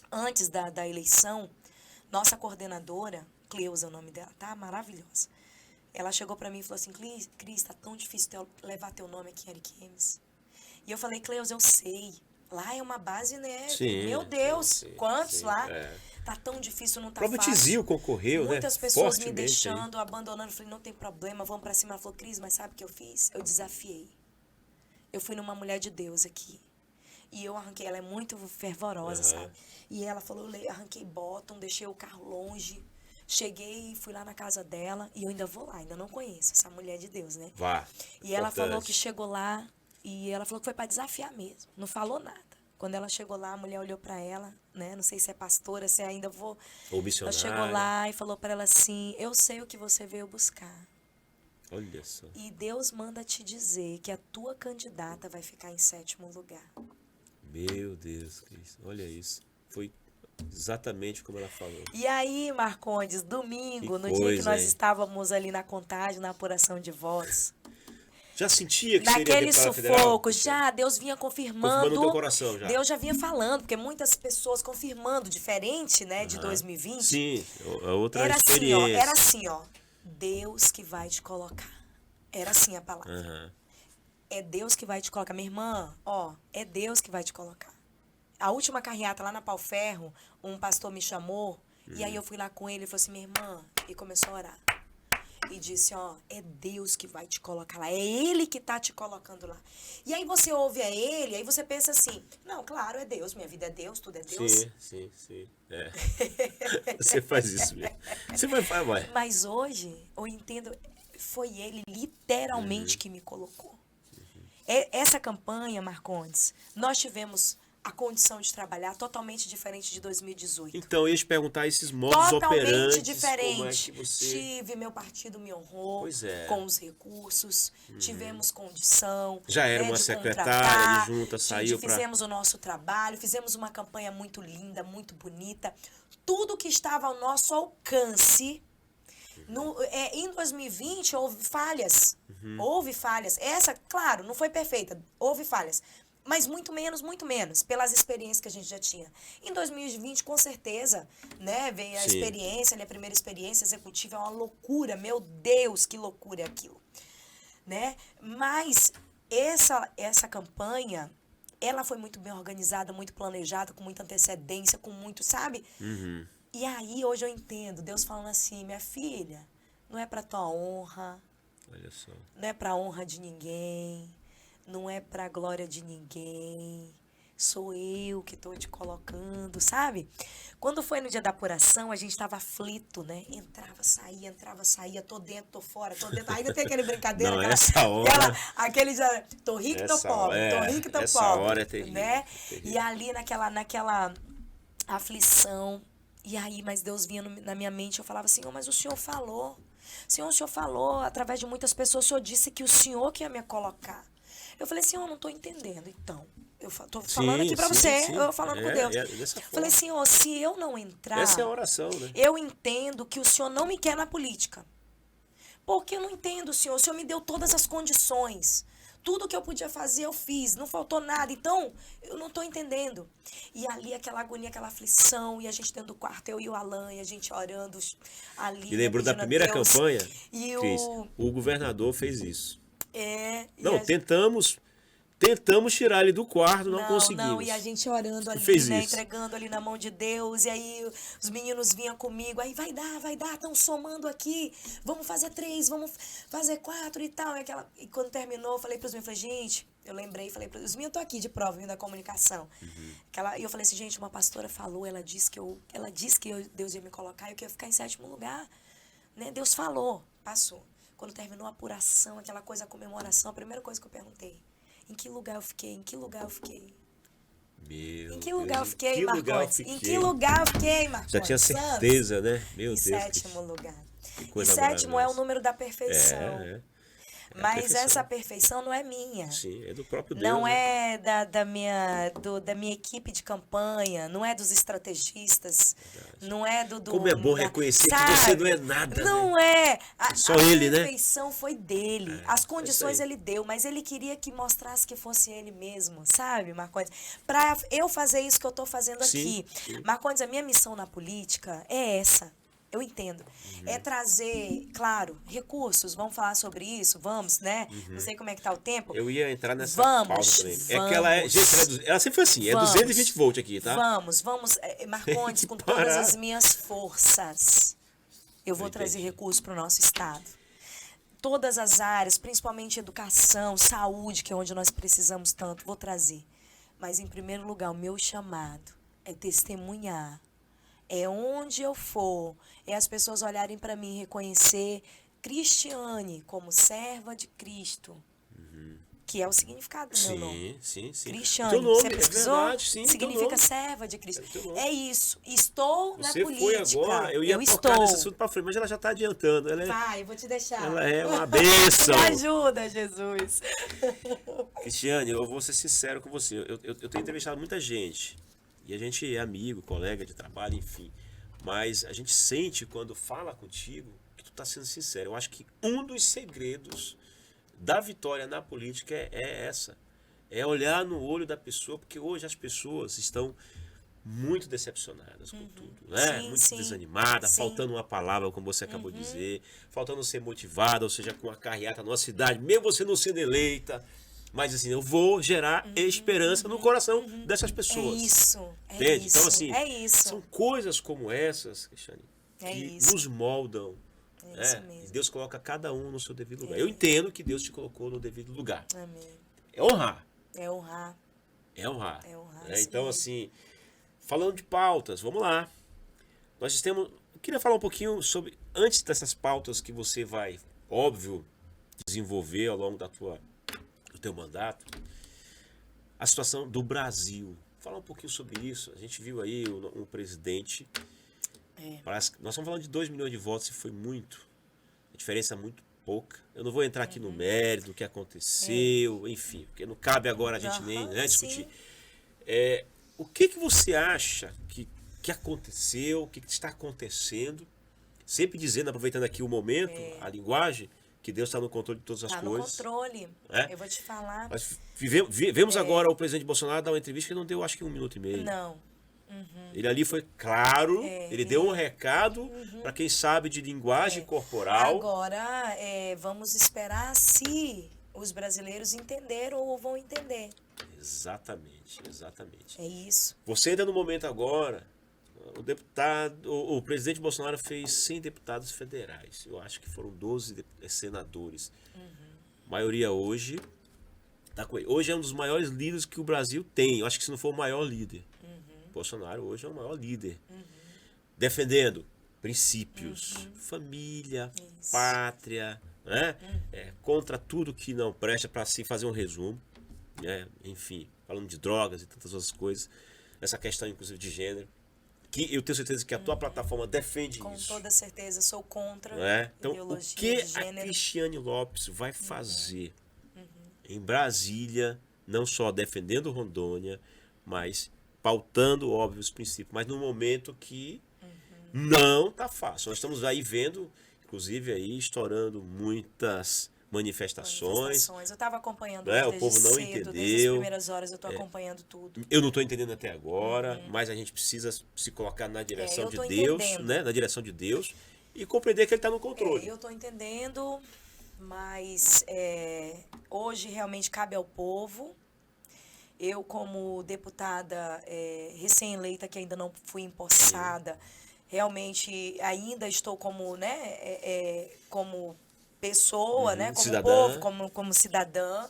antes da eleição, nossa coordenadora, Cleusa é o nome dela, tá? Maravilhosa. Ela chegou para mim e falou assim, Cris, tá tão difícil levar teu nome aqui em Ariquemes. E eu falei, Cleusa, eu sei. Lá é uma base, né? Sim, Meu Deus, sim, quantos sim, lá? é. Tá tão difícil, não tá O próprio fácil. Tizil concorreu, Muitas né? pessoas me Fortemente deixando, abandonando. Eu falei, não tem problema, vamos pra cima. Ela falou, Cris, mas sabe o que eu fiz? Eu desafiei. Eu fui numa mulher de Deus aqui. E eu arranquei, ela é muito fervorosa, sabe? E ela falou, eu arranquei bottom, deixei o carro longe. Cheguei, fui lá na casa dela e eu ainda vou lá, ainda não conheço essa mulher de Deus, né? Vá. E ela Importante. falou que chegou lá e ela falou que foi para desafiar mesmo, não falou nada. Quando ela chegou lá, a mulher olhou para ela, né? Não sei se é pastora, se ainda vou. Ou Ela missionário. chegou lá e falou para ela assim: "Eu sei o que você veio buscar. Olha só. E Deus manda te dizer que a tua candidata vai ficar em 7º lugar." Meu Deus, Cris. Olha isso. Foi exatamente como ela falou. E aí, Marcondes, domingo, Que no dia que coisa, nós hein? estávamos ali na contagem, na apuração de votos, Já sentia que seria Naquele deputada federal? sufoco, já Deus vinha Confirmando no teu coração já. Deus já vinha falando, porque muitas pessoas confirmando, diferente, né, de 2020. Sim, a outra Era assim, ó, experiência. era assim, ó. Deus que vai te colocar. Era assim a palavra. Aham. É Deus que vai te colocar. Minha irmã, ó, é Deus que vai te colocar. A última carreata lá na Pau Ferro, um pastor me chamou, e aí eu fui lá com ele e falou assim, minha irmã, e começou a orar. E disse, ó, é Deus que vai te colocar lá, é Ele que tá te colocando lá. E aí você ouve a Ele, aí você pensa assim, não, claro, é Deus, minha vida é Deus, tudo é Deus. Sim. É. Você faz isso mesmo. Você vai. Mas hoje, eu entendo, foi Ele literalmente que me colocou. Essa campanha, Marcondes, nós tivemos a condição de trabalhar totalmente diferente de 2018. Então, eu ia te perguntar esses modos Totalmente operantes. diferente. Como é que você... Tive, meu partido me honrou Pois é. com os recursos, tivemos condição. Já era né, uma de secretária, contratar, junta, saiu pra... Fizemos o nosso trabalho, fizemos uma campanha muito linda, muito bonita. Tudo que estava ao nosso alcance. Em 2020 houve falhas. Houve falhas. Essa, claro, não foi perfeita. Houve falhas. Mas muito menos, pelas experiências que a gente já tinha. Em 2020, com certeza, né, veio a Sim. experiência, a primeira experiência executiva, é uma loucura, meu Deus, que loucura é aquilo. Né? Mas essa campanha, ela foi muito bem organizada, muito planejada, com muita antecedência, com muito, sabe? E aí, hoje eu entendo, Deus falando assim, minha filha, não é pra tua honra, Olha só. não é pra honra de ninguém, não é pra glória de ninguém, sou eu que tô te colocando, sabe? Quando foi no dia da apuração, a gente tava aflito, né? Entrava, saía, tô dentro, tô fora, tô dentro. Ainda tem aquele brincadeira, Não, essa hora... aquele já, tô rico, tô Essa pobre, hora- tô rico, tô essa pobre. hora é terrível, né? terrível. E ali naquela aflição, e aí, mas Deus vinha na minha mente, eu falava, Senhor, mas o Senhor falou. Senhor, o Senhor falou, através de muitas pessoas, o Senhor disse que o Senhor que ia me colocar. Eu falei, Senhor, eu não tô entendendo, então. Eu tô falando aqui pra você, sim. eu falando com Deus. Dessa forma. Falei, Senhor, se eu não entrar, Essa é a oração, né? eu entendo que o Senhor não me quer na política. Porque eu não entendo, Senhor. O Senhor me deu todas as condições. Tudo que eu podia fazer, eu fiz. Não faltou nada. Então, eu não estou entendendo. E ali, aquela agonia, aquela aflição. E a gente dentro do quarto, eu e o Alan, e a gente orando ali. E lembrou da pedindo a primeira Deus. campanha, E Cris, o governador fez isso. e Não, a- tentamos tirar ele do quarto, não conseguimos. Não, e a gente orando ali, fez né, isso. entregando ali na mão de Deus, e aí os meninos vinham comigo, aí vai dar, estão somando aqui, vamos fazer 3, vamos fazer 4 e tal, e quando terminou, eu falei pros meninos, falei, gente, eu lembrei, falei pros os meninos, eu tô aqui de prova, vindo da comunicação, e eu falei assim, gente, uma pastora falou, ela disse que Deus ia me colocar e que eu ia ficar em 7º lugar, né, Deus falou, passou. Quando terminou a apuração, aquela coisa, a comemoração, a primeira coisa que eu perguntei, em que lugar eu fiquei? Em que lugar eu fiquei? Meu Em que lugar eu Deus, fiquei, que lugar eu Marcondes? Em fiquei? que lugar eu fiquei, Marcondes? Já tinha certeza, né? Meu Em Deus. 7º lugar. que E coisa 7º é maravilhosa. o número da perfeição. É a Mas perfeição. essa perfeição não é minha. Sim, é do próprio Deus. Não né? é da minha equipe de campanha, não é dos estrategistas, não é do... Como é bom reconhecer que sabe? você não é nada, Não é. Só a ele, né? perfeição foi dele. As condições isso aí. ele deu, mas ele queria que mostrasse que fosse ele mesmo, sabe, Marcondes? Para eu fazer isso que eu estou fazendo Sim, aqui. sim. Marcondes, a minha missão na política é essa. Eu entendo. É trazer, claro, recursos. Vamos falar sobre isso? Vamos, né? Não sei como é que tá o tempo. Eu ia entrar nessa Vamos, pausa também. É vamos. que ela gente, ela sempre foi assim, Vamos. é 220 volts aqui, tá? Vamos, Marcondes, com todas parar. as minhas forças. Eu vou Entendi. trazer recursos para o nosso estado. Todas as áreas, principalmente educação, saúde, que é onde nós precisamos tanto, vou trazer. Mas, em primeiro lugar, o meu chamado é testemunhar. É onde eu for, é as pessoas olharem para mim e reconhecer Cristiane como serva de Cristo. Que é o significado do meu nome. Sim. Cristiane, Teu nome, você pesquisou? é verdade, sim. teu Significa nome. serva de Cristo. É teu nome. É isso. Estou na Você política. foi agora, eu ia tocar estou. nesse assunto pra frente, mas ela já tá adiantando. Vai, eu vou te deixar. Ela é uma bênção. Me ajuda, Jesus. Cristiane, eu vou ser sincero com você. Eu tenho entrevistado muita gente. E a gente é amigo, colega de trabalho, enfim. Mas a gente sente quando fala contigo que tu tá sendo sincero. Eu acho que um dos segredos da vitória na política é essa. É olhar no olho da pessoa, porque hoje as pessoas estão muito decepcionadas com tudo, né? Sim, Muito sim. desanimadas, Sim. faltando uma palavra, como você acabou de dizer, faltando ser motivada, ou seja, com uma carreata numa cidade, mesmo você não sendo eleita, mas assim, eu vou gerar esperança no coração dessas pessoas. É isso. Entende? Então, assim, é isso. são coisas como essas, Cristiane, É que isso. nos moldam. É isso E mesmo. Deus coloca cada um no seu devido lugar. Eu entendo que Deus te colocou no devido lugar. Amém. É honrar. É honrar. É honrar. É honrar, Né? isso Então, mesmo. assim, falando de pautas, vamos lá. Nós temos. Eu queria falar um pouquinho sobre, antes dessas pautas que você vai, óbvio, desenvolver ao longo do teu mandato, a situação do Brasil. Falar um pouquinho sobre isso. A gente viu aí um presidente. Nós estamos falando de 2 milhões de votos e foi muito. A diferença é muito pouca. Eu não vou entrar aqui no mérito do que aconteceu, enfim, porque não cabe agora a gente nem discutir. Sim. O que você acha que aconteceu, o que está acontecendo? Sempre dizendo, aproveitando aqui o momento, a linguagem, que Deus está no controle de todas as Tá no coisas. controle. É? Eu vou te falar. Nós vemos agora o presidente Bolsonaro dar uma entrevista que não deu, acho que 1 minuto e meio. Não. Ele ali foi claro, ele deu um recado para quem sabe de linguagem corporal. Agora, vamos esperar se os brasileiros entenderam ou vão entender. Exatamente, exatamente. É isso. Você ainda no momento agora, o presidente Bolsonaro fez 100 deputados federais. Eu acho que foram 12 senadores. A maioria hoje tá com ele. Hoje é um dos maiores líderes que o Brasil tem. Eu acho que se não for o maior líder. Bolsonaro hoje é o maior líder. Defendendo princípios, família, pátria, né? Contra tudo que não presta, para assim fazer um resumo. Enfim, falando de drogas e tantas outras coisas. Essa questão, inclusive, de gênero. Que eu tenho certeza que a tua plataforma defende Com isso. toda certeza, sou contra Então, o ideologia que de gênero. a Cristiane Lopes vai fazer em Brasília, não só defendendo Rondônia, mas pautando, óbvio, os princípios, mas num momento que não tá fácil. Nós estamos aí vendo, inclusive aí estourando muitas manifestações. Eu estava acompanhando Né? O desde povo não cedo, entendeu. desde as primeiras horas eu estou acompanhando tudo. Eu não estou entendendo até agora, mas a gente precisa se colocar na direção eu de tô Deus, entendendo. né? Na direção de Deus e compreender que Ele está no controle. Eu estou entendendo, mas hoje realmente cabe ao povo. Eu, como deputada recém-eleita, que ainda não fui empossada, realmente ainda estou como, como pessoa, como cidadã. povo, como cidadã,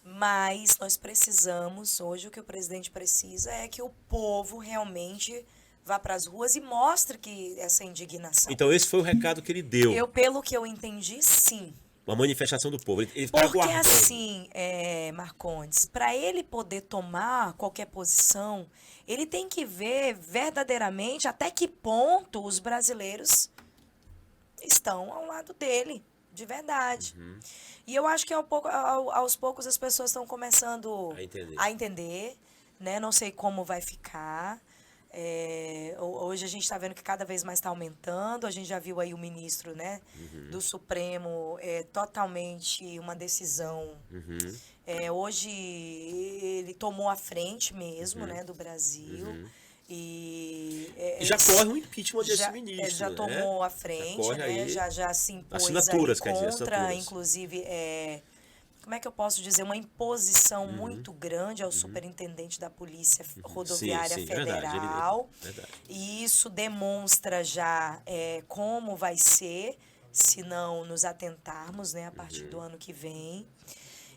mas nós precisamos, hoje o que o presidente precisa é que o povo realmente vá para as ruas e mostre que essa indignação. Então esse foi o recado que ele deu. Pelo que eu entendi, sim. Uma manifestação do povo. Ele tá Porque aguardando. assim, Marcondes, para ele poder tomar qualquer posição, ele tem que ver verdadeiramente até que ponto os brasileiros estão ao lado dele, de verdade. E eu acho que aos poucos as pessoas estão começando a entender, né? Não sei como vai ficar. Hoje a gente está vendo que cada vez mais está aumentando. A gente já viu aí o ministro, né, do Supremo totalmente uma decisão. Hoje ele tomou a frente mesmo, né, do Brasil. E já corre um impeachment desse ministro. Já tomou a frente, né? Já se impôs assinaturas, aí contra, assinaturas. inclusive, como é que eu posso dizer, uma imposição muito grande ao superintendente da Polícia Rodoviária Federal. Verdade. E isso demonstra já como vai ser, se não nos atentarmos, né, a partir do ano que vem.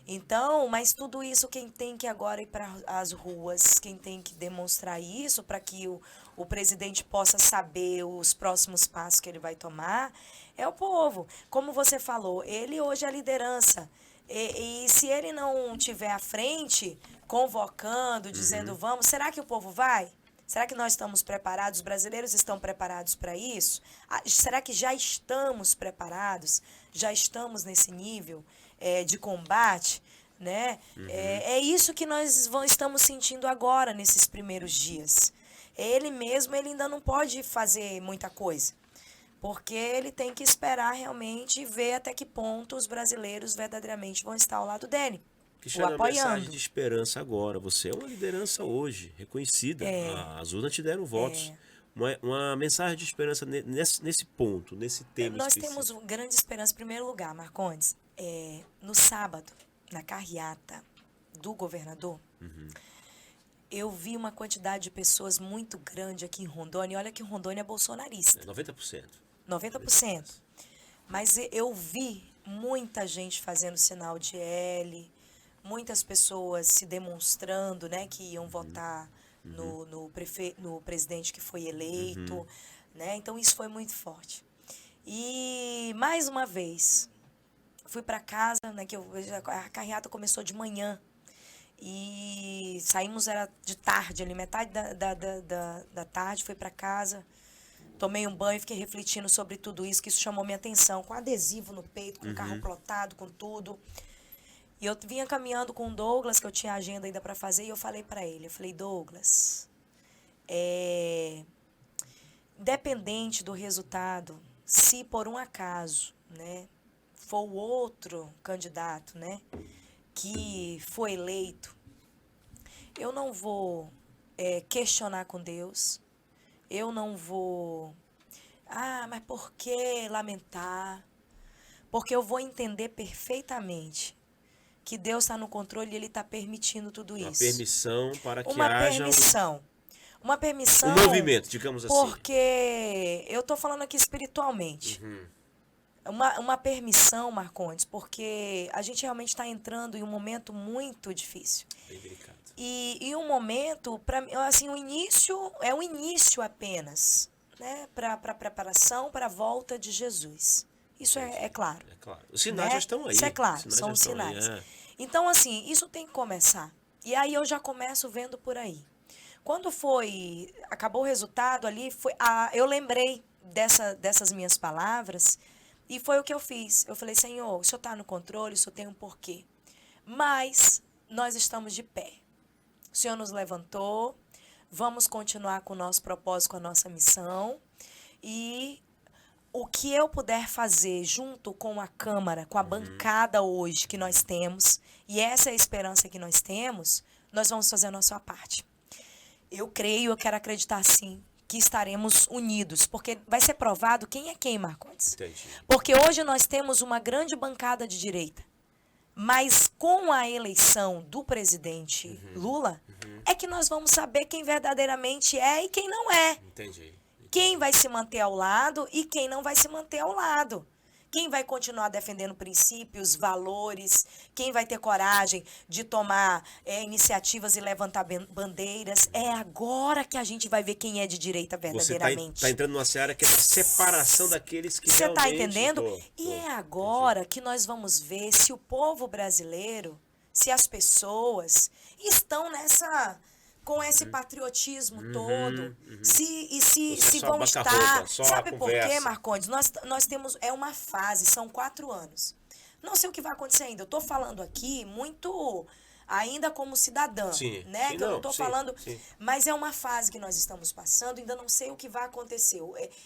Então, mas tudo isso quem tem que agora ir para as ruas, quem tem que demonstrar isso para que o presidente possa saber os próximos passos que ele vai tomar, é o povo. Como você falou, ele hoje é a liderança. E se ele não tiver à frente, convocando, dizendo vamos, será que o povo vai? Será que nós estamos preparados? Os brasileiros estão preparados para isso? Será que já estamos preparados? Já estamos nesse nível de combate? Né? É isso que nós estamos sentindo agora, nesses primeiros dias. Ele mesmo, ele ainda não pode fazer muita coisa. Porque ele tem que esperar realmente e ver até que ponto os brasileiros verdadeiramente vão estar ao lado dele, o Cristiano, a mensagem apoiando. de esperança agora. Você é uma liderança hoje, reconhecida. As urnas te deram votos. Uma mensagem de esperança nesse ponto, nesse tema Nós específico. temos grande esperança, em primeiro lugar, Marcondes, no sábado, na carreata do governador, eu vi uma quantidade de pessoas muito grande aqui em Rondônia, e olha que Rondônia é bolsonarista, 90%. 90%. Mas eu vi muita gente fazendo sinal de L, muitas pessoas se demonstrando, né, que iam votar no presidente que foi eleito, né? Então isso foi muito forte. E mais uma vez fui para casa, né, a carreata começou de manhã e saímos era de tarde, ali metade da tarde, fui para casa. Tomei um banho, fiquei refletindo sobre tudo isso, que isso chamou minha atenção, com adesivo no peito, com carro plotado, com tudo. E eu vinha caminhando com o Douglas, que eu tinha agenda ainda para fazer, e eu falei para ele, eu falei, Douglas, independente do resultado, se por um acaso, né, for o outro candidato, né, que foi eleito, eu não vou questionar com Deus, eu não vou, mas por que lamentar? Porque eu vou entender perfeitamente que Deus está no controle e Ele está permitindo tudo isso. Uma permissão para que Uma haja permissão. Uma permissão. um movimento, digamos assim. Porque eu estou falando aqui espiritualmente. Uma permissão, Marcondes, porque a gente realmente está entrando em um momento muito difícil. Bem delicado. E um momento, assim, o início é um início apenas, né, para a preparação para a volta de Jesus. Isso é claro. É claro. Os sinais Né? já estão aí. Isso é claro, são os sinais. Então, assim, isso tem que começar. E aí eu já começo vendo por aí. Quando acabou o resultado ali, eu lembrei dessas minhas palavras e foi o que eu fiz. Eu falei, Senhor, o Senhor está no controle, o Senhor tem um porquê. Mas nós estamos de pé. O Senhor nos levantou, vamos continuar com o nosso propósito, com a nossa missão. E o que eu puder fazer junto com a Câmara, com a bancada hoje que nós temos, e essa é a esperança que nós temos, nós vamos fazer a nossa parte. Eu creio, eu quero acreditar sim, que estaremos unidos, porque vai ser provado quem é quem, Marcondes. Entendi. Porque hoje nós temos uma grande bancada de direita, mas com a eleição do presidente Lula, é que nós vamos saber quem verdadeiramente é e quem não é. Entendi. Quem vai se manter ao lado e quem não vai se manter ao lado. Quem vai continuar defendendo princípios, valores, quem vai ter coragem de tomar iniciativas e levantar bandeiras. É agora que a gente vai ver quem é de direita verdadeiramente. Você está entrando numa seara que é a separação daqueles que Você realmente... está entendendo? E é agora que nós vamos ver se o povo brasileiro, se as pessoas estão com esse patriotismo todo, se só vão bota estar. roupa, só Sabe a por quê, conversa. Marcondes? Nós temos, uma fase, são 4 anos. Não sei o que vai acontecer ainda. Eu estou falando aqui muito ainda como cidadã, Sim, né? sim, Que eu não não, estou sim, falando, sim. mas é uma fase que nós estamos passando, ainda não sei o que vai acontecer.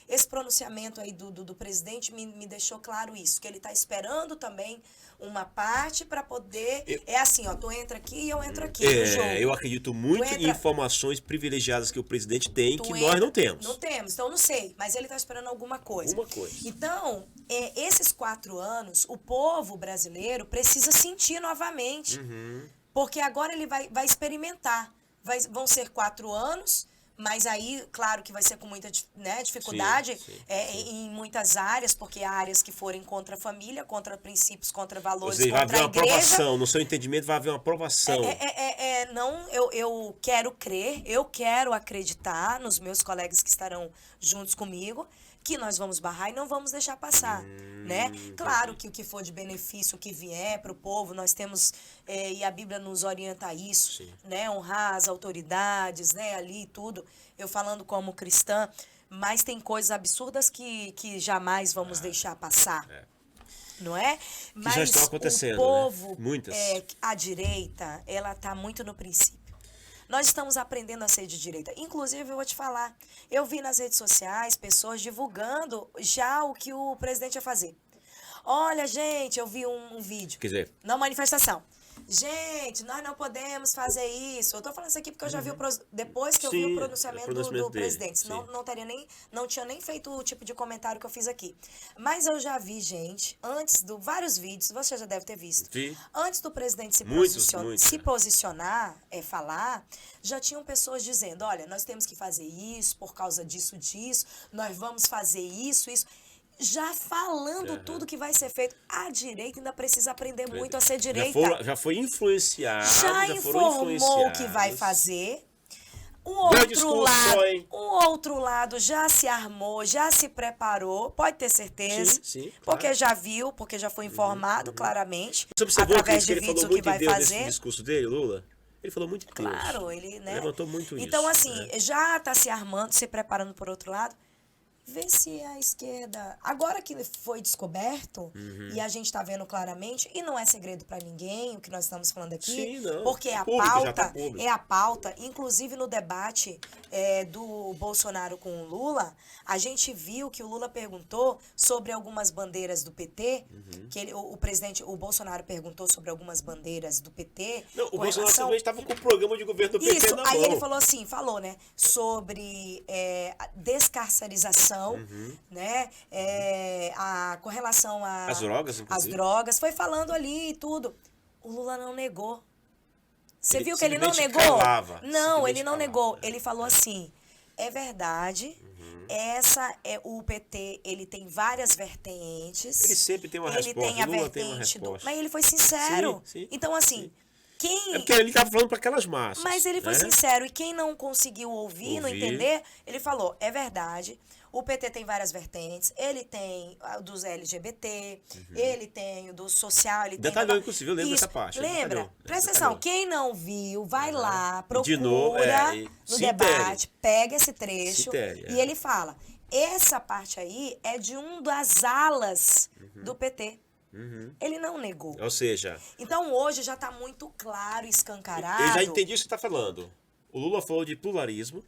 Esse pronunciamento aí do presidente me deixou claro isso, que ele está esperando também uma parte para poder... É assim, ó, tu entra aqui e eu entro aqui no jogo. Eu acredito muito Tu em entra- informações privilegiadas que o presidente tem Tu que entra- nós não temos. Não temos, então eu não sei, mas ele está esperando alguma coisa. Alguma coisa. Então, esses 4 anos, o povo brasileiro precisa sentir novamente. Porque agora ele vai experimentar. Vão ser 4 anos, mas aí, claro que vai ser com muita dificuldade Sim. em muitas áreas, porque há áreas que forem contra a família, contra princípios, contra valores, Ou seja, vai contra haver a uma igreja. aprovação. No seu entendimento, vai haver uma aprovação. Não, eu quero crer, eu quero acreditar nos meus colegas que estarão juntos comigo, que nós vamos barrar e não vamos deixar passar, né? Claro que o que for de benefício, o que vier para o povo, nós temos, e a Bíblia nos orienta a isso, Sim. né? Honrar as autoridades, né? Ali e tudo, eu falando como cristã, mas tem coisas absurdas que jamais vamos deixar passar. Não é? Mas já estão acontecendo, o povo, né? Muitas. a direita, ela está muito no princípio. Nós estamos aprendendo a ser de direita. Inclusive, eu vou te falar, eu vi nas redes sociais pessoas divulgando já o que o presidente ia fazer. Olha, gente, eu vi um vídeo. Quer dizer, Na manifestação. Gente, nós não podemos fazer isso. Eu tô falando isso aqui porque eu já vi depois que eu vi Sim, o pronunciamento do dele, presidente. Senão sim. não tinha nem feito o tipo de comentário que eu fiz aqui. Mas eu já vi gente, antes do vários vídeos, você já deve ter visto. Vi. Antes do presidente Muitos. se posicionar, falar, já tinham pessoas dizendo, olha, nós temos que fazer isso por causa disso, nós vamos fazer isso. Já falando tudo que vai ser feito. A direita ainda precisa aprender muito a ser direita. Já foi influenciado. Já informou o que vai fazer. Um outro lado já se armou, já se preparou, pode ter certeza. Sim, claro. Porque já viu, porque já foi informado claramente. Você observou através de que ele vídeos falou o que muito vai de Deus fazer. nesse discurso dele, Lula? Ele falou muito de Deus. Claro, ele, né? Levantou muito isso. Então, assim, né? já está se armando, se preparando por outro lado. Vê se a esquerda, agora que foi descoberto, e a gente está vendo claramente, e não é segredo para ninguém o que nós estamos falando aqui, Sim, não. porque a pauta é a pauta, inclusive no debate do Bolsonaro com o Lula, a gente viu que o Lula perguntou sobre algumas bandeiras do PT, que o Bolsonaro perguntou sobre algumas bandeiras do PT. Não, o Bolsonaro também estava com o programa de governo do PT isso, na aí mão. ele falou assim, né, sobre a descarcerização, né, com relação As drogas, inclusive. as drogas, foi falando ali e tudo. O Lula não negou. Você viu que ele não negou? Não, ele não negou. Ele falou assim, é verdade, o PT, ele tem várias vertentes. Ele sempre tem uma resposta. Ele tem a Lula vertente tem uma resposta. mas ele foi sincero. Sim, então, assim, quem... É porque ele estava falando para aquelas massas. Mas ele foi né? sincero. E quem não conseguiu ouvir, não entender, ele falou, é verdade, o PT tem várias vertentes, ele tem dos LGBT, ele tem o do social, ele tem... Detalhou, inclusive, eu lembro dessa parte. Lembra? Presta atenção, quem não viu, vai lá, procura De novo, no debate, pega esse trecho e ele fala, essa parte aí é de das alas do PT. Ele não negou. Ou seja... Então hoje já está muito claro, escancarado. Eu já entendi o que você está falando. O Lula falou de pluralismo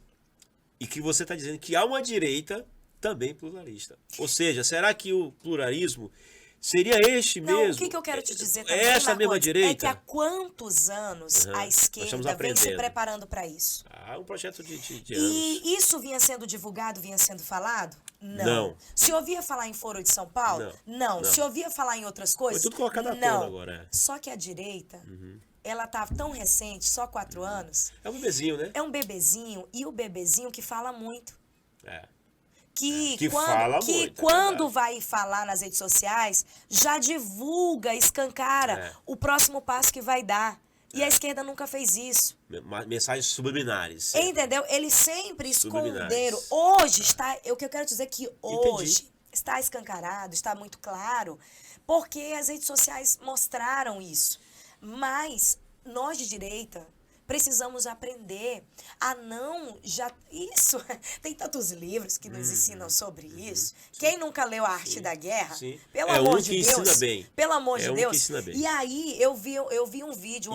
e que você está dizendo que há uma direita também pluralista. Ou seja, será que o pluralismo seria este mesmo? Não, o que eu quero te dizer também, essa mesma Marcondes, direita? é que há quantos anos a esquerda vem se preparando para isso? Um projeto de anos. E isso vinha sendo divulgado, vinha sendo falado? Não. Se ouvia falar em Foro de São Paulo? Não. Se ouvia falar em outras coisas? Foi tudo colocado à tona agora. Só que a direita, ela tá tão recente, só 4 anos. É um bebezinho, né? É um bebezinho, e o bebezinho que fala muito. Fala muito, quando vai falar nas redes sociais, já divulga, escancara o próximo passo que vai dar. E a esquerda nunca fez isso. Mensagens subliminares. Sempre. Entendeu? Eles sempre esconderam. Hoje o que eu quero dizer é que hoje está escancarado, está muito claro, porque as redes sociais mostraram isso. Mas nós de direita precisamos aprender a não isso. Tem tantos livros que nos ensinam sobre isso. Quem nunca leu A Arte da Guerra? Pelo amor de Deus. Ensina bem. Pelo amor de Deus. Que ensina bem. E aí eu vi um vídeo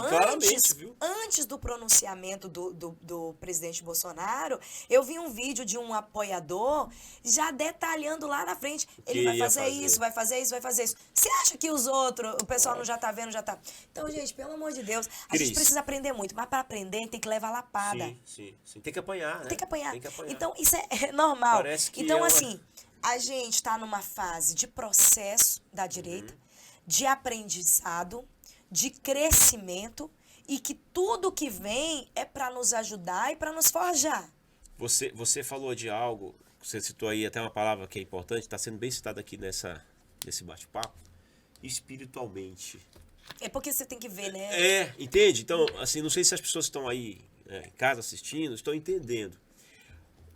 antes do pronunciamento do presidente Bolsonaro, eu vi um vídeo de um apoiador já detalhando lá na frente. Ele vai fazer isso, vai fazer isso, vai fazer isso. Você acha que o pessoal não já tá vendo, já tá? Então, gente, pelo amor de Deus, a gente precisa aprender muito, mas para aprender tem que levar lapada. Sim. Tem que apanhar, né? Tem que apanhar. Então, isso é normal. Parece que então, assim, a gente está numa fase de processo da direita, de aprendizado, de crescimento, e que tudo que vem é para nos ajudar e para nos forjar. Você falou de algo, você citou aí até uma palavra que é importante, está sendo bem citada aqui nesse bate-papo, espiritualmente. É porque você tem que ver, né? Entende? Então, assim, não sei se as pessoas estão aí em casa assistindo, estão entendendo.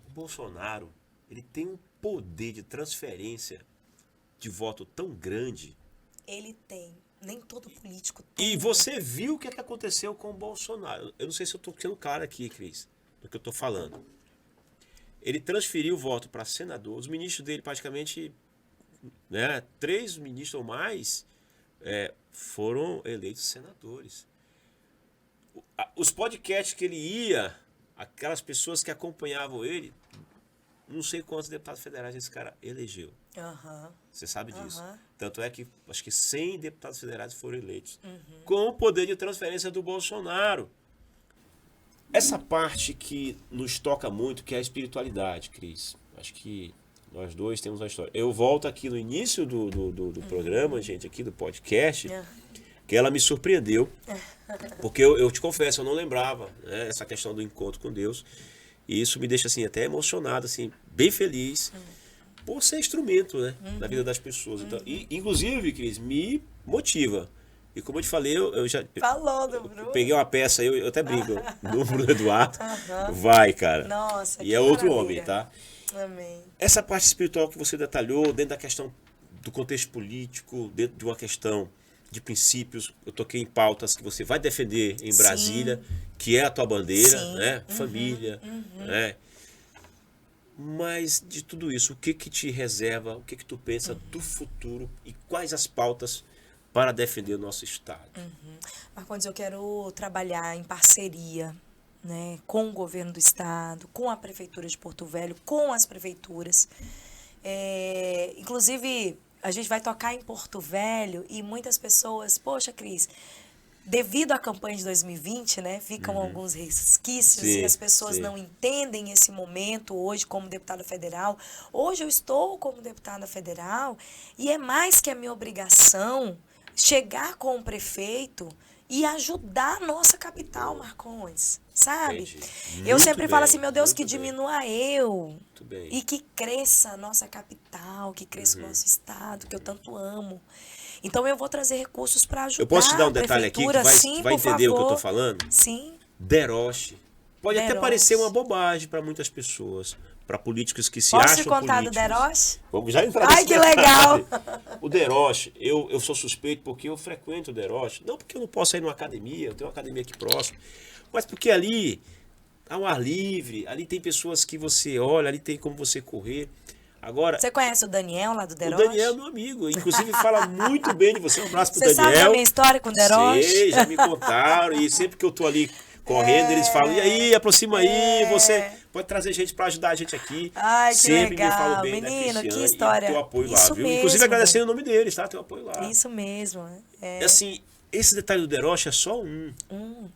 O Bolsonaro, ele tem um poder de transferência de voto tão grande. Ele tem. Nem todo político tem. E você viu o que aconteceu com o Bolsonaro. Eu não sei se eu estou sendo claro aqui, Cris, do que eu estou falando. Ele transferiu o voto para senador. Os ministros dele, praticamente, 3 ministros ou mais, foram eleitos senadores. Os podcasts que ele ia, aquelas pessoas que acompanhavam ele, não sei quantos deputados federais esse cara elegeu. Aham. Você sabe disso. Aham. Tanto é que acho que 100 deputados federais foram eleitos. Com o poder de transferência do Bolsonaro. Essa parte que nos toca muito, que é a espiritualidade, Cris. Acho que nós dois temos uma história. Eu volto aqui no início do programa, gente, aqui do podcast, que ela me surpreendeu. Porque eu te confesso, eu não lembrava, né, essa questão do encontro com Deus. E isso me deixa assim, até emocionado, assim, bem feliz. Por ser instrumento, né, na vida das pessoas. Então, e, inclusive, Cris, me motiva. E como eu te falei, eu já Falou do Bruno. peguei uma peça, eu até brinco, do Bruno Eduardo. Vai, cara. Nossa, E que é outro maravilha. homem, tá? Amém. Essa parte espiritual que você detalhou, dentro da questão do contexto político, dentro de uma questão de princípios, eu toquei em pautas que você vai defender em Brasília, que é a tua bandeira, Sim. né? Família, né? Mas de tudo isso, o que te reserva, o que tu pensa do futuro e quais as pautas para defender o nosso Estado? Marcondes, eu quero trabalhar em parceria, né, com o governo do estado, com a prefeitura de Porto Velho, com as prefeituras. Inclusive, a gente vai tocar em Porto Velho e muitas pessoas, poxa, Cris, devido à campanha de 2020, né, ficam alguns resquícios Sim, e as pessoas sim. não entendem esse momento hoje como deputada federal. Hoje eu estou como deputada federal e é mais que a minha obrigação chegar com o prefeito e ajudar a nossa capital, Marcondes, sabe? Entendi. Eu Muito sempre falo bem, assim, meu Deus, muito que bem. diminua eu Muito bem. e que cresça a nossa capital, que cresça o nosso estado, que eu tanto amo. Então eu vou trazer recursos para ajudar Eu posso te dar um a detalhe aqui que prefeitura, vai, sim, tu vai por entender o que eu favor. tô falando? Sim, Deroche. Pode até Deroche. parecer uma bobagem para muitas pessoas, para políticos que se posso acham te contar do políticos. Deroche? Vamos já entrar Ai, nesse que detalhe. legal! O Deroche, eu sou suspeito porque eu frequento o Deroche, não porque eu não posso ir numa academia, eu tenho uma academia aqui próximo, mas porque ali há um ar livre, ali tem pessoas que você olha, ali tem como você correr. Agora, Você conhece o Daniel lá do o Deroche? Daniel é meu amigo, inclusive fala muito bem de você. Um abraço pro Você Daniel. sabe a minha história com o Deroche? Sei, já me contaram. E sempre que eu tô ali correndo, eles falam: e aí, aproxima aí, você pode trazer gente para ajudar a gente aqui. Ai, que sempre legal. me falam bem Menino, da que Cristiane história. e teu apoio Isso lá, viu? mesmo. Inclusive agradecendo o nome deles, tá? Teu apoio lá. Isso mesmo. E assim, esse detalhe do Deroche é só um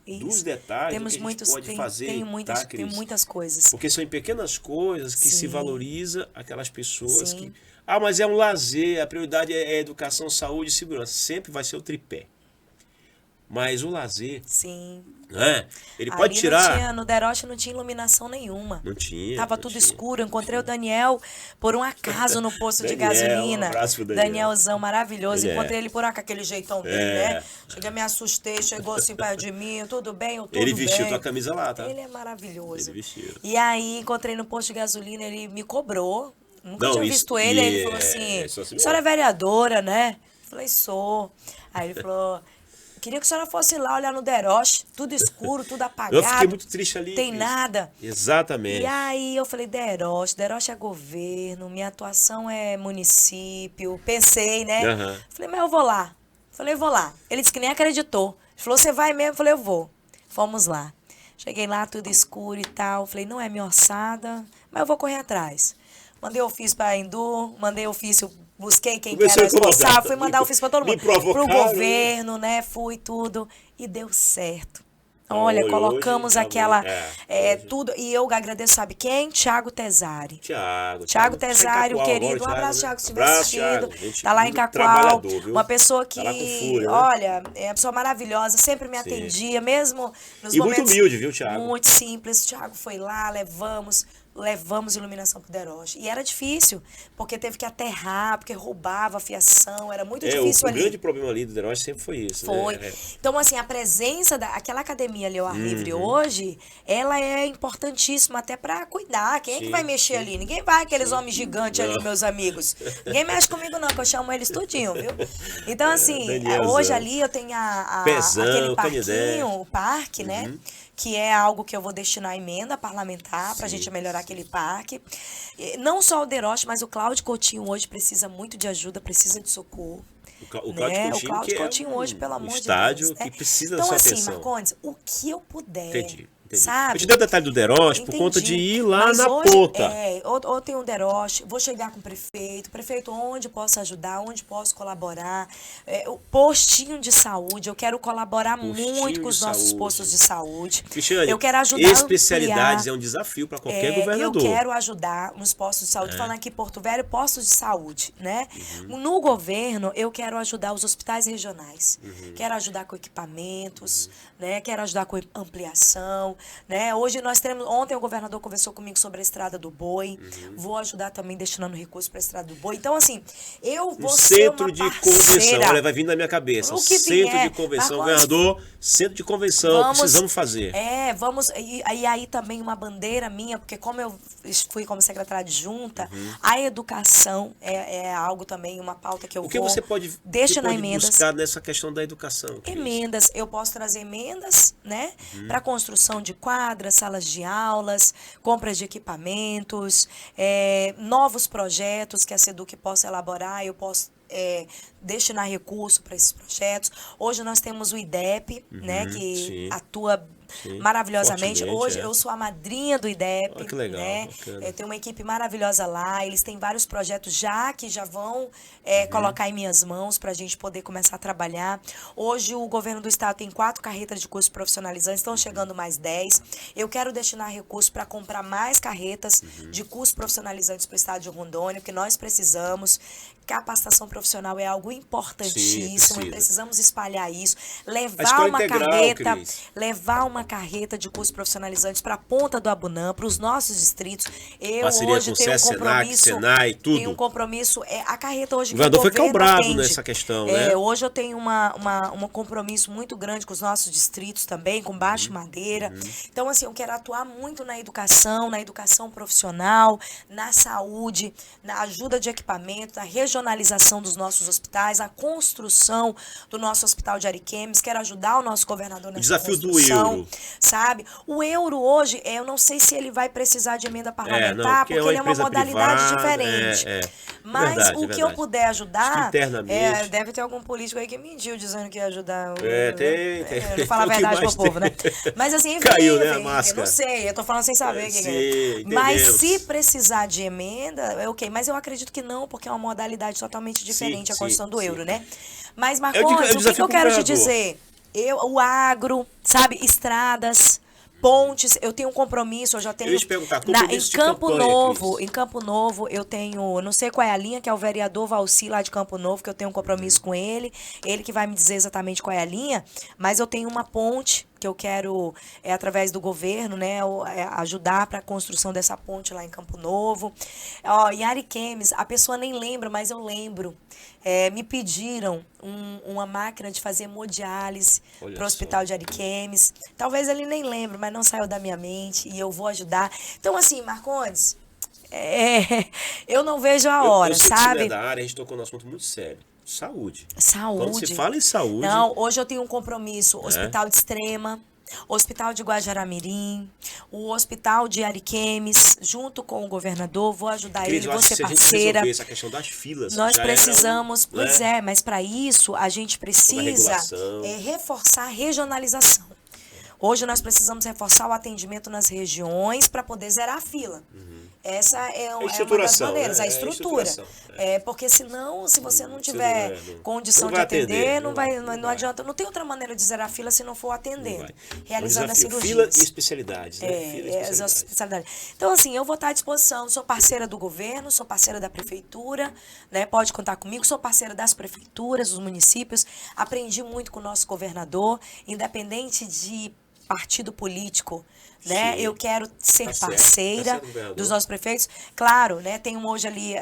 Isso. dos detalhes Temos que a gente muitos, pode fazer, tem muitas, tá, tem Cris? muitas coisas. Porque são em pequenas coisas que se Sim. valoriza aquelas pessoas Sim. que... Ah, mas é um lazer, a prioridade é educação, saúde e segurança. Sempre vai ser o tripé. Mas o lazer, Sim. né? Ele Ali pode tirar... Não tinha, no Deroche não tinha iluminação nenhuma. Não tinha. Tava não tudo tinha. escuro. Eu encontrei o Daniel por um acaso no posto de Daniel, gasolina. um abraço pro Daniel. Danielzão maravilhoso. Ele é. Encontrei ele por com aquele jeitão dele, né? Cheguei, me assustei, chegou assim perto de mim. Tudo bem? Eu tudo Ele vestiu bem. tua camisa lá, tá? Ele é maravilhoso. Ele vestiu. E aí, encontrei no posto de gasolina, ele me cobrou. Nunca Não, tinha isso- visto ele. Aí ele e falou é, assim, isso assim a senhora é mesmo. vereadora, né? Eu falei, sou. Aí ele falou, queria que a senhora fosse lá olhar no Deroche, tudo escuro, tudo apagado. Eu fiquei muito triste ali. Tem Cris. nada. Exatamente. E aí eu falei, Deroche é governo, minha atuação é município. Pensei, né? Aham. Falei, mas eu vou lá. Falei, vou lá. Ele disse que nem acreditou. Ele falou, você vai mesmo? Eu falei, eu vou. Fomos lá. Cheguei lá, tudo escuro e tal. Falei, não é minha orçada, mas eu vou correr atrás. Mandei ofício para a Indu, mandei ofício, busquei quem que Começou era a incomodar. responsável, fui mandar ofício para todo Me mundo. provocaram, Pro governo, né? Fui tudo. E deu certo. Olha, Hoje, colocamos tá bom. aquela. Hoje. Tudo. E eu agradeço, sabe quem? Tiago Tesari. Tiago Tiago tá em Tesari, o Cacoal querido. agora, Um abraço, Thiago, Tiago, se né? estiver Abraço, Thiago. assistindo. Gente Tá lá em muito Cacoal. trabalhador, viu? Uma pessoa que, Tá lá com fúria, né? olha, é uma pessoa maravilhosa, sempre me atendia, mesmo nos E muito momentos humilde, viu, Thiago? muito simples. O Thiago foi lá, levamos iluminação pro Deroche. E era difícil, porque teve que aterrar, porque roubava a fiação, era muito difícil o ali. grande problema ali do Deroche sempre foi isso. Foi. Né? Então, assim, a presença daquela academia ali ao ar livre hoje, ela é importantíssima até para cuidar. Quem é que Sim, vai mexer ali? Ninguém vai, aqueles homens gigantes ali, Não. meus amigos. Ninguém mexe comigo, não, que eu chamo eles tudinho, viu? Então, assim, Danielzão. hoje ali eu tenho Pezão, aquele Canidé. parquinho, o parque, né? Que é algo que eu vou destinar à emenda parlamentar para a gente melhorar aquele parque. E não só o Deroche, mas o Cláudio Coutinho hoje precisa muito de ajuda, precisa de socorro. O Cláudio né? Coutinho, O Cláudio que Coutinho é hoje, pelo amor de estádio Deus. Né? que precisa então, da sua assim, atenção. Marcondes, o que eu puder, Entendi. sabe? Eu te dei o detalhe do Deroche por conta de ir lá Mas na hoje, ponta. ou tem um Deroche, vou chegar com o prefeito, onde posso ajudar, onde posso colaborar, o postinho de saúde, eu quero colaborar muito com os nossos postos de saúde. Cristiane, eu quero ajudar especialidades a ampliar, é um desafio para qualquer governador. Eu quero ajudar nos postos de saúde, falando aqui Porto Velho, postos de saúde, né? No governo, eu quero ajudar os hospitais regionais, quero ajudar com equipamentos, né? Quero ajudar com ampliação, né? Hoje ontem o governador conversou comigo sobre a Estrada do Boi, vou ajudar também destinando recursos para a Estrada do Boi. Então, assim, eu vou ser uma Centro de parceira. convenção, olha, vai vir na minha cabeça. O que Centro vier, de convenção, mas governador, centro de convenção, precisamos fazer. Vamos, e aí também uma bandeira minha, porque como eu fui como secretária adjunta, a educação é algo também, uma pauta que eu vou... O que você pode buscar nessa questão da educação? Emendas, eu posso trazer emendas, né, para construção de quadras, salas de aulas, compras de equipamentos, novos projetos que a SEDUC possa elaborar, eu posso destinar recurso para esses projetos. Hoje nós temos o IDEP, né, que atua maravilhosamente. Hoje eu sou a madrinha do IDEP. Oh, que legal, né? Tem uma equipe maravilhosa lá. Eles têm vários projetos que já vão colocar em minhas mãos para a gente poder começar a trabalhar. Hoje o governo do estado tem 4 carretas de cursos profissionalizantes, estão chegando mais 10. Eu quero destinar recursos para comprar mais carretas de cursos profissionalizantes para o estado de Rondônia, porque nós precisamos. Capacitação profissional é algo importantíssimo e precisamos espalhar isso. Levar uma carreta de cursos profissionalizantes para a ponta do Abunã, para os nossos distritos. Eu hoje tenho um compromisso. Senai, tudo. Tenho um compromisso. A carreta hoje o governador foi cobrado atende, nessa questão, né? Hoje eu tenho um compromisso muito grande com os nossos distritos também, com Baixo Madeira. Então, assim, eu quero atuar muito na educação profissional, na saúde, na ajuda de equipamento, na regionalização dos nossos hospitais, a construção do nosso hospital de Ariquemes, quero ajudar o nosso governador nessa construção. O desafio do euro. Sabe? O euro hoje, eu não sei se ele vai precisar de emenda parlamentar, porque ele é uma modalidade diferente. Mas verdade, o que eu puder ajudar, internamente. deve ter algum político aí que mentiu dizendo que ia ajudar. Tem. Não fala a verdade pro povo, né? Mas assim, caiu, né, a máscara. Eu não sei, eu tô falando sem saber quem é. Mas se precisar de emenda, é ok. Mas eu acredito que não, porque é uma modalidade totalmente diferente a construção do euro, né? Mas, Marcondes, o que eu quero te dizer? O agro, sabe, estradas, pontes, eu tenho um compromisso, eu já tenho... Eu ia te perguntar, compromisso de campanha, em Campo Novo, eu tenho, não sei qual é a linha, que é o vereador Valci lá de Campo Novo, que eu tenho um compromisso com ele que vai me dizer exatamente qual é a linha, mas eu tenho uma ponte que eu quero, através do governo, né, ajudar para a construção dessa ponte lá em Campo Novo. Em Ariquemes, a pessoa nem lembra, mas eu lembro. Me pediram uma máquina de fazer hemodiálise para o Hospital de Ariquemes. Talvez ele nem lembre, mas não saiu da minha mente e eu vou ajudar. Então, assim, Marcondes, eu não vejo a hora, sabe? Eu da área, a gente tocou num assunto muito sério. Saúde. Quando se fala em saúde... Não, hoje eu tenho um compromisso. Hospital de Extrema, Hospital de Guajará-Mirim, o Hospital de Ariquemes, junto com o governador, vou ajudar ele, vou ser parceira. Se a gente resolver essa questão das filas... Nós precisamos, mas para isso a gente precisa reforçar a regionalização. Hoje nós precisamos reforçar o atendimento nas regiões para poder zerar a fila. Essa é uma das maneiras, a estrutura. Porque senão, se você não tiver condição de atender, não adianta. Não tem outra maneira de zerar a fila se não for atendendo, realizando as cirurgias. Fila e especialidades, né? Especialidades. Então, assim, eu vou estar à disposição. Sou parceira do governo, sou parceira da prefeitura, né? Pode contar comigo. Sou parceira das prefeituras, dos municípios. Aprendi muito com o nosso governador, independente de partido político, né? Eu quero ser parceira dos nossos prefeitos. Claro, né? Tenho hoje ali,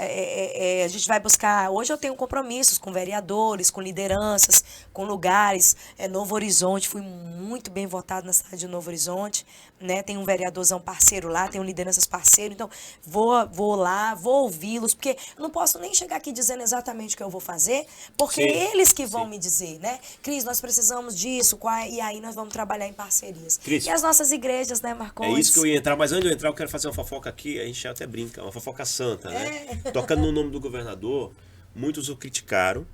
a gente vai buscar, hoje eu tenho compromissos com vereadores, com lideranças, com lugares. Novo Horizonte, fui muito bem votado na cidade de Novo Horizonte, né? Tem um vereadorzão parceiro lá, tenho lideranças parceiros, então vou lá, vou ouvi-los, porque eu não posso nem chegar aqui dizendo exatamente o que eu vou fazer, porque eles que vão me dizer, né? Cris, nós precisamos disso, e aí nós vamos trabalhar em parcerias. Cris, e as nossas igrejas, né, Marcondes? É isso que eu ia entrar, mas antes de eu entrar, eu quero fazer uma fofoca aqui, a gente até brinca, uma fofoca santa, né? Tocando no nome do governador, muitos o criticaram,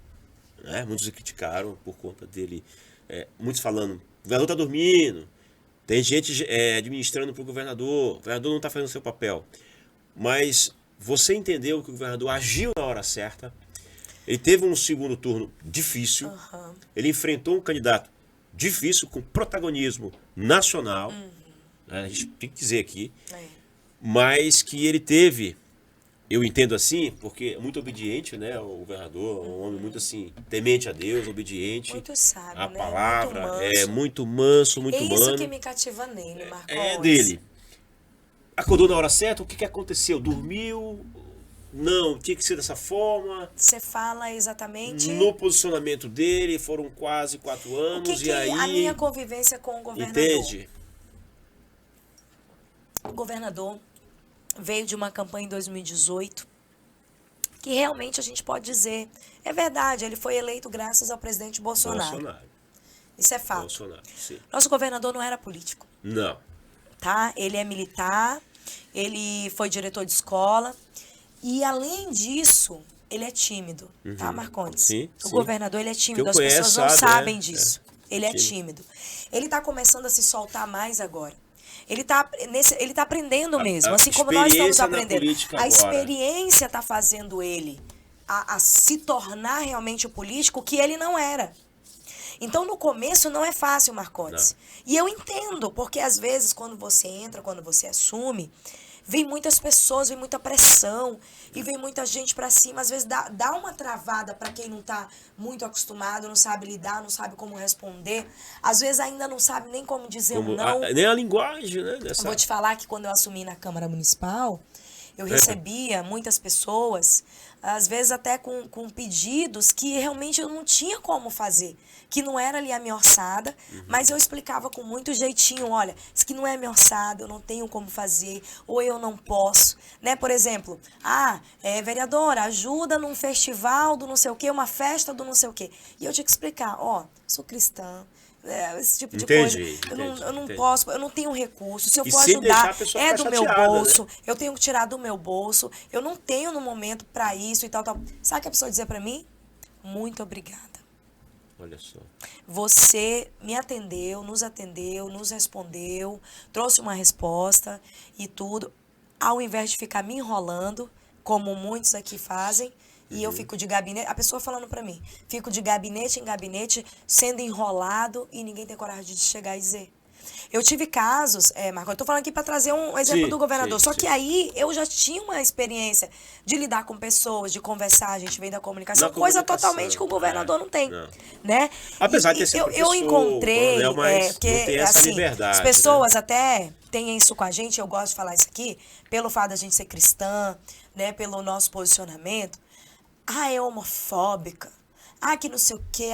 né? Muitos criticaram por conta dele. Muitos falando, o governador está dormindo, tem gente administrando para o governador não está fazendo o seu papel. Mas você entendeu que o governador agiu na hora certa, ele teve um segundo turno difícil, ele enfrentou um candidato difícil, com protagonismo nacional, né? A gente tem que dizer aqui, mas que ele teve, eu entendo assim, porque é muito obediente, né? O governador é um homem muito assim, temente a Deus, obediente Muito sábio, à né? palavra, Muito manso. muito É mano. isso que me cativa nele, Marcos. É dele. Acordou na hora certa, o que aconteceu? Dormiu? Não, tinha que ser dessa forma. Você fala exatamente... No posicionamento dele, foram quase 4 anos, O que e aí... a minha convivência com o governador? Entende? O governador veio de uma campanha em 2018 que realmente a gente pode dizer, é verdade, ele foi eleito graças ao presidente Bolsonaro. Isso é fato. Bolsonaro, sim. Nosso governador não era político. Não. Tá? Ele é militar, ele foi diretor de escola e, além disso, ele é tímido, tá, Marcondes? Sim, o sim. governador, ele é tímido, as Quem pessoas conhece não sabe, sabem disso. Ele é tímido. Ele está começando a se soltar mais agora. Ele tá aprendendo mesmo, assim como nós estamos aprendendo. A experiência está fazendo ele a se tornar realmente o político que ele não era. Então, no começo, não é fácil, Marcondes. E eu entendo, porque às vezes, quando você entra, quando você assume, vem muitas pessoas, vem muita pressão, e vem muita gente pra cima. Às vezes, dá uma travada pra quem não tá muito acostumado, não sabe lidar, não sabe como responder. Às vezes, ainda não sabe nem como dizer um não. Nem a linguagem, né? Eu vou te falar que quando eu assumi na Câmara Municipal, eu recebia muitas pessoas, às vezes até com pedidos que realmente eu não tinha como fazer, que não era ali a minha orçada, mas eu explicava com muito jeitinho, olha, isso aqui não é minha orçada, eu não tenho como fazer, ou eu não posso, né? Por exemplo, vereadora, ajuda num festival do não sei o quê, uma festa do não sei o quê. E eu tinha que explicar, sou cristã, esse tipo de coisa. Eu não posso, eu não tenho recurso. Se eu for ajudar, é do meu bolso. Né? Eu tenho que tirar do meu bolso. Eu não tenho no momento para isso e tal. Sabe o que a pessoa dizer para mim? Muito obrigada. Olha só. Você me atendeu, nos respondeu, trouxe uma resposta e tudo. Ao invés de ficar me enrolando, como muitos aqui fazem, e eu fico de gabinete, a pessoa falando pra mim, fico de gabinete em gabinete, sendo enrolado e ninguém tem coragem de chegar e dizer. Eu tive casos, Marco, eu tô falando aqui para trazer um exemplo do governador, só que aí eu já tinha uma experiência de lidar com pessoas, de conversar, a gente vem da comunicação, coisa totalmente que o governador não tem, né? Apesar de ser eu encontrei, porque assim, liberdade, as pessoas até têm isso com a gente, eu gosto de falar isso aqui, pelo fato da gente ser cristã, né, pelo nosso posicionamento. É homofóbica. Que não sei o quê.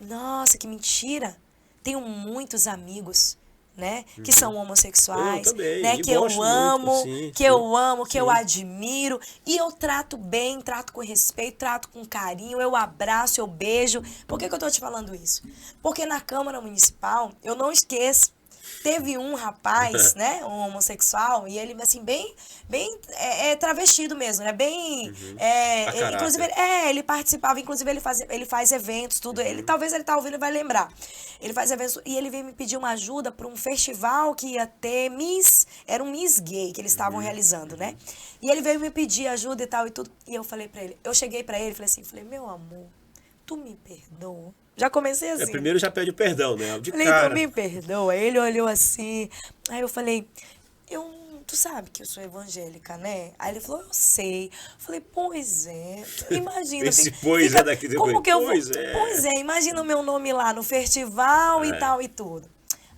Nossa, que mentira. Tenho muitos amigos, né, que são homossexuais, né, que eu amo, que eu admiro, e eu trato bem, trato com respeito, trato com carinho, eu abraço, eu beijo. Por que eu tô te falando isso? Porque na Câmara Municipal, eu não esqueço, teve um rapaz, né, um homossexual, e ele, assim, bem travestido mesmo, né, bem, inclusive, ele participava, inclusive ele faz eventos, tudo, talvez ele tá ouvindo e vai lembrar. Ele faz eventos, e ele veio me pedir uma ajuda para um festival que ia ter era um Miss Gay que eles estavam realizando, né, e ele veio me pedir ajuda e tal e tudo, e eu falei pra ele, eu cheguei pra ele, falei, meu amor, tu me perdoa? Já comecei assim. Primeiro já pede perdão, né? De falei, cara. Tu me perdoa. Ele olhou assim. Aí eu falei, tu sabe que eu sou evangélica, né? Aí ele falou, eu sei. Eu falei, pois é. Imagina. Esse pois é daqui depois. Como que eu vou? Pois é, imagina o meu nome lá no festival e tal e tudo.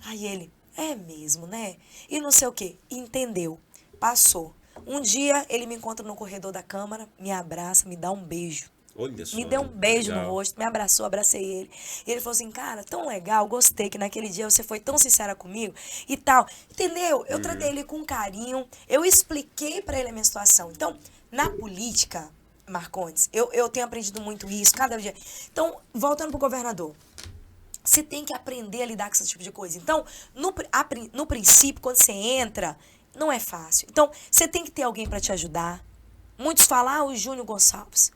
Aí ele, é mesmo, né? E não sei o quê. Entendeu. Passou. Um dia ele me encontra no corredor da Câmara, me abraça, me dá um beijo. Olha só, me deu um beijo legal. no rosto, me abraçou, abracei ele. E ele falou assim, cara, tão legal, gostei que naquele dia você foi tão sincera comigo e tal. Entendeu? Eu tratei ele com carinho, eu expliquei pra ele a minha situação. Então, na política, Marcondes, eu tenho aprendido muito isso, cada dia. Então, voltando pro governador. Você tem que aprender a lidar com esse tipo de coisa. Então, no princípio, quando você entra, não é fácil. Então, você tem que ter alguém pra te ajudar. Muitos falam, o Júnior Gonçalves.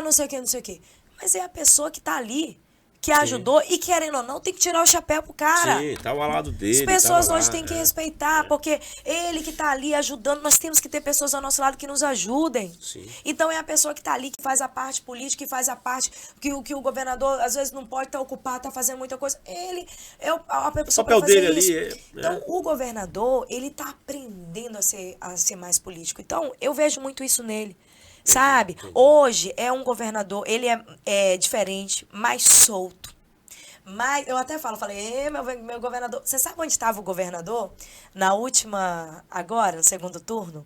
Não sei o que, não sei o que. mas é a pessoa que tá ali, que ajudou e, querendo ou não, tem que tirar o chapéu pro cara. Sim, tava ao lado dele. As pessoas tava hoje lá, têm que respeitar, porque ele que está ali ajudando, nós temos que ter pessoas ao nosso lado que nos ajudem. Sim. Então é a pessoa que está ali, que faz a parte política, que faz a parte que o governador às vezes não pode estar ocupado, está fazendo muita coisa. Ele é a pessoa para fazer dele isso. ali Então o governador, ele está aprendendo a ser mais político. Então eu vejo muito isso nele. Sabe? Hoje é um governador, ele é diferente, mais solto. Mas eu até falei, meu governador. Você sabe onde estava o governador? Na última, agora, no segundo turno?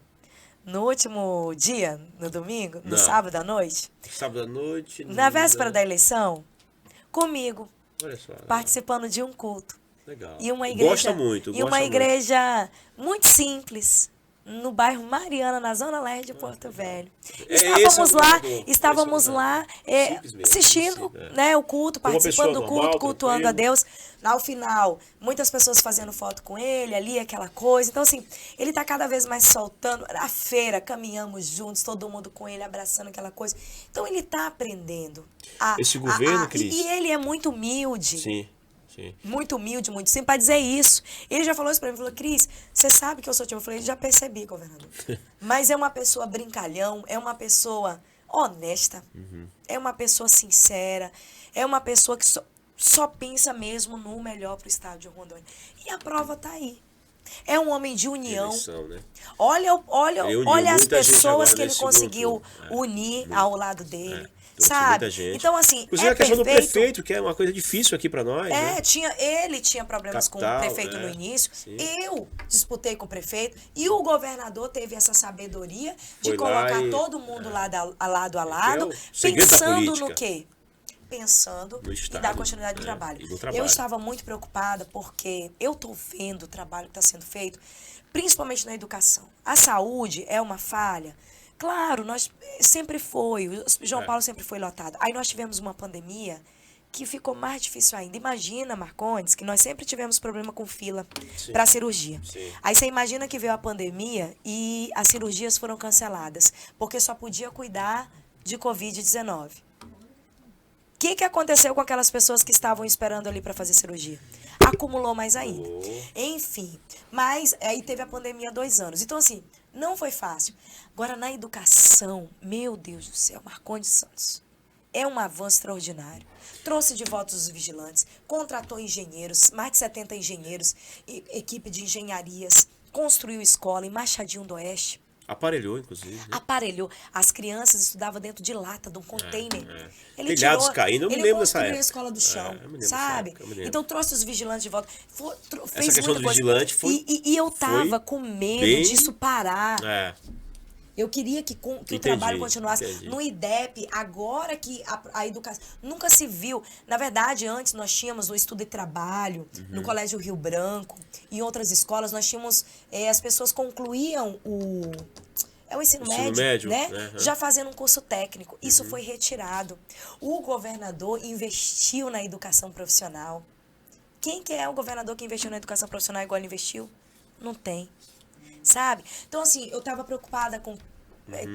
No último dia, no domingo? No sábado à noite? Sábado à noite. Na véspera da eleição? Comigo. Olha só. Participando de um culto. Legal. E uma igreja. Gosta muito. E uma igreja muito simples. No bairro Mariana, na Zona Leste de Porto Velho. Estávamos lá assistindo, né, o culto, participando do culto, cultuando a Deus. Ao final, muitas pessoas fazendo foto com ele, ali, aquela coisa. Então, assim, ele está cada vez mais soltando. Na feira, caminhamos juntos, todo mundo com ele, abraçando aquela coisa. Então, ele está aprendendo. Esse governo, Cris. E ele é muito humilde. Sim. Sim. Muito humilde, muito simples, para dizer isso. Ele já falou isso para mim, falou, Cris, você sabe que eu sou tímido? Eu falei, já percebi, governador. Mas é uma pessoa brincalhão, é uma pessoa honesta, é uma pessoa sincera, é uma pessoa que só pensa mesmo no melhor para o estado de Rondônia. E a prova está aí. É um homem de união. Eleição, né? Olha as pessoas que ele conseguiu unir ao lado dele. Sabe? Então, assim, inclusive a questão do prefeito, que é uma coisa difícil aqui para nós. Né? Ele tinha problemas com o prefeito no início. Sim. Eu disputei com o prefeito. E o governador teve essa sabedoria de colocar todo mundo lado a lado, pensando no quê? Pensando em dar continuidade ao trabalho. Eu estava muito preocupada porque eu estou vendo o trabalho que está sendo feito, principalmente na educação. A saúde é uma falha. Claro, nós sempre foi, o João Paulo sempre foi lotado. Aí nós tivemos uma pandemia que ficou mais difícil ainda. Imagina, Marcondes, que nós sempre tivemos problema com fila para cirurgia. Sim. Aí você imagina que veio a pandemia e as cirurgias foram canceladas, porque só podia cuidar de Covid-19. O que aconteceu com aquelas pessoas que estavam esperando ali para fazer cirurgia? Acumulou mais ainda. Enfim, mas aí teve a pandemia há 2 anos. Então, assim, não foi fácil. Agora, na educação, meu Deus do céu, Marcondes Santos, é um avanço extraordinário. Trouxe de volta os vigilantes, contratou engenheiros, mais de 70 engenheiros, equipe de engenharias, construiu escola em Machadinho do Oeste. Aparelhou, inclusive. Né? Aparelhou. As crianças estudavam dentro de lata, de um container. Telhados caindo, eu me lembro dessa época. Ele construiu a escola do chão, sabe? Então trouxe os vigilantes de volta. Fez essa questão do vigilante foi... E eu tava com medo disso parar. Eu queria que o trabalho continuasse. No IDEP, agora que a educação... Nunca se viu. Na verdade, antes nós tínhamos o estudo e trabalho, no Colégio Rio Branco, em outras escolas, nós tínhamos... as pessoas concluíam o ensino médio, né? Já fazendo um curso técnico. Isso foi retirado. O governador investiu na educação profissional. Quem que é o governador que investiu na educação profissional igual ele investiu? Não tem. Sabe? Então, assim, eu estava preocupada com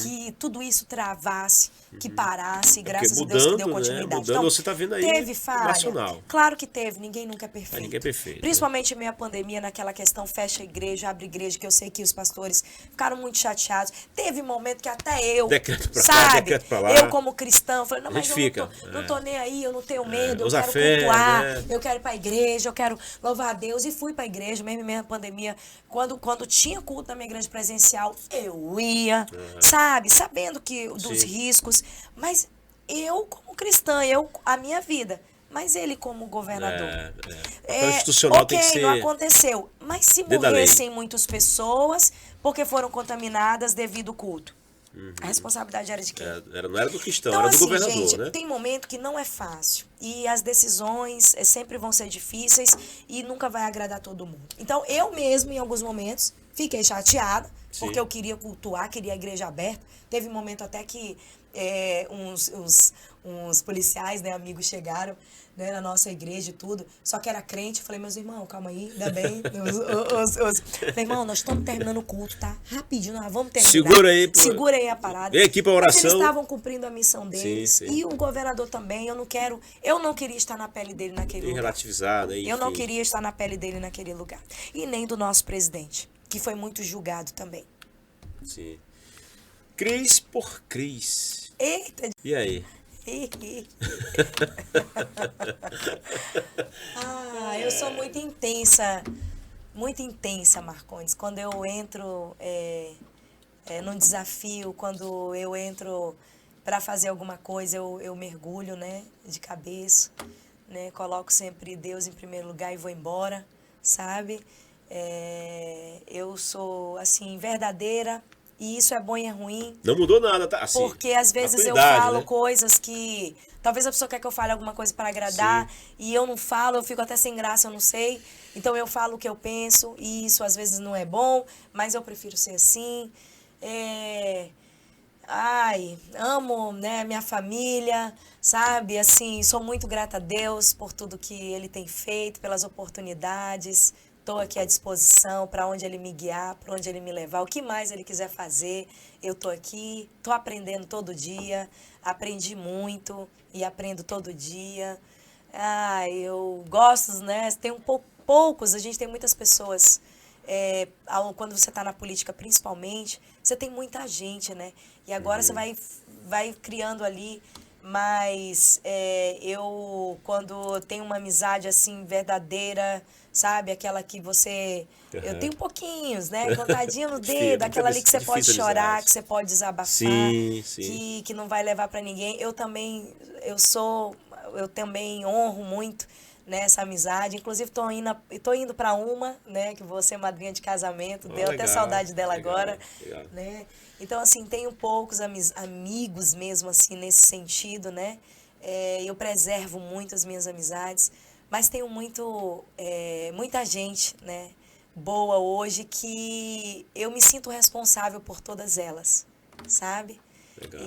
que tudo isso travasse, que parasse, graças a Deus que deu continuidade. Então, você está vendo aí teve falha? Nacional. Claro que teve, ninguém nunca é perfeito. Ninguém é perfeito. Principalmente meio a pandemia, naquela questão fecha a igreja, abre igreja, que eu sei que os pastores ficaram muito chateados. Teve momento que até eu, decreto pra sabe, cá, decreto pra lá. Eu como cristão, falei, não, mas eu fica, não tô nem aí, eu não tenho medo, eu usa quero fé, cultuar, né? eu quero ir pra igreja, eu quero louvar a Deus. E fui pra igreja, mesmo na pandemia, quando tinha culto na minha igreja presencial, eu ia, sabe, sabendo dos riscos, mas eu como cristã, a minha vida, mas ele como governador. Institucional tem que ser... não aconteceu, mas se morressem muitas pessoas porque foram contaminadas devido ao culto, a responsabilidade era de quem? Não era do cristão, então, era do assim, governador, gente, né? tem momento que não é fácil e as decisões sempre vão ser difíceis e nunca vai agradar todo mundo. Então, eu mesmo, em alguns momentos, fiquei chateada, porque eu queria cultuar, queria a igreja aberta. Teve um momento até que uns policiais, né, amigos chegaram, né, na nossa igreja e tudo, só que era crente. Eu falei, meus irmãos, calma aí, ainda bem. Falei, irmão, nós estamos terminando o culto, tá? Rapidinho, nós vamos terminar. Segura aí a parada. Vem aqui pra oração. Mas eles estavam cumprindo a missão deles. Sim. E o governador também. Eu não queria estar na pele dele naquele lugar. Relativizado, Eu não queria estar na pele dele naquele lugar. E nem do nosso presidente, que foi muito julgado também. Sim. Cris por Cris. Eita! E aí? Eu sou muito intensa, Marcondes. Quando eu entro num desafio, quando eu entro para fazer alguma coisa, eu mergulho, né, de cabeça, né, coloco sempre Deus em primeiro lugar e vou embora, sabe? Eu sou, assim, verdadeira. E isso é bom e é ruim. Não mudou nada, tá? Assim, porque às vezes eu falo, né, coisas que... Talvez a pessoa quer que eu fale alguma coisa para agradar. Sim. E eu não falo, eu fico até sem graça, eu não sei. Então eu falo o que eu penso. E isso às vezes não é bom, mas eu prefiro ser assim. Amo, né, minha família, sabe? Assim, sou muito grata a Deus por tudo que Ele tem feito, pelas oportunidades. Estou aqui à disposição para onde Ele me guiar, para onde Ele me levar, o que mais Ele quiser fazer, eu estou aqui, estou aprendendo todo dia, aprendi muito e aprendo todo dia. Eu gosto, né? Tem poucos, a gente tem muitas pessoas, quando você está na política principalmente, você tem muita gente, né? E agora você vai criando ali, mas quando tenho uma amizade assim verdadeira, sabe? Aquela que você... Eu tenho pouquinhos, né? Contadinho no dedo, aquela ali que você pode chorar, que você pode desabafar, sim. Que não vai levar para ninguém. Eu também honro muito, né, essa amizade. Inclusive, tô indo para uma, né? Que vou ser madrinha de casamento. Deu até saudade dela agora. Legal. Né? Então, assim, tenho poucos amigos mesmo, assim, nesse sentido, né? Eu preservo muito as minhas amizades. Mas tenho muita gente, né, boa hoje, que eu me sinto responsável por todas elas, sabe? Legal.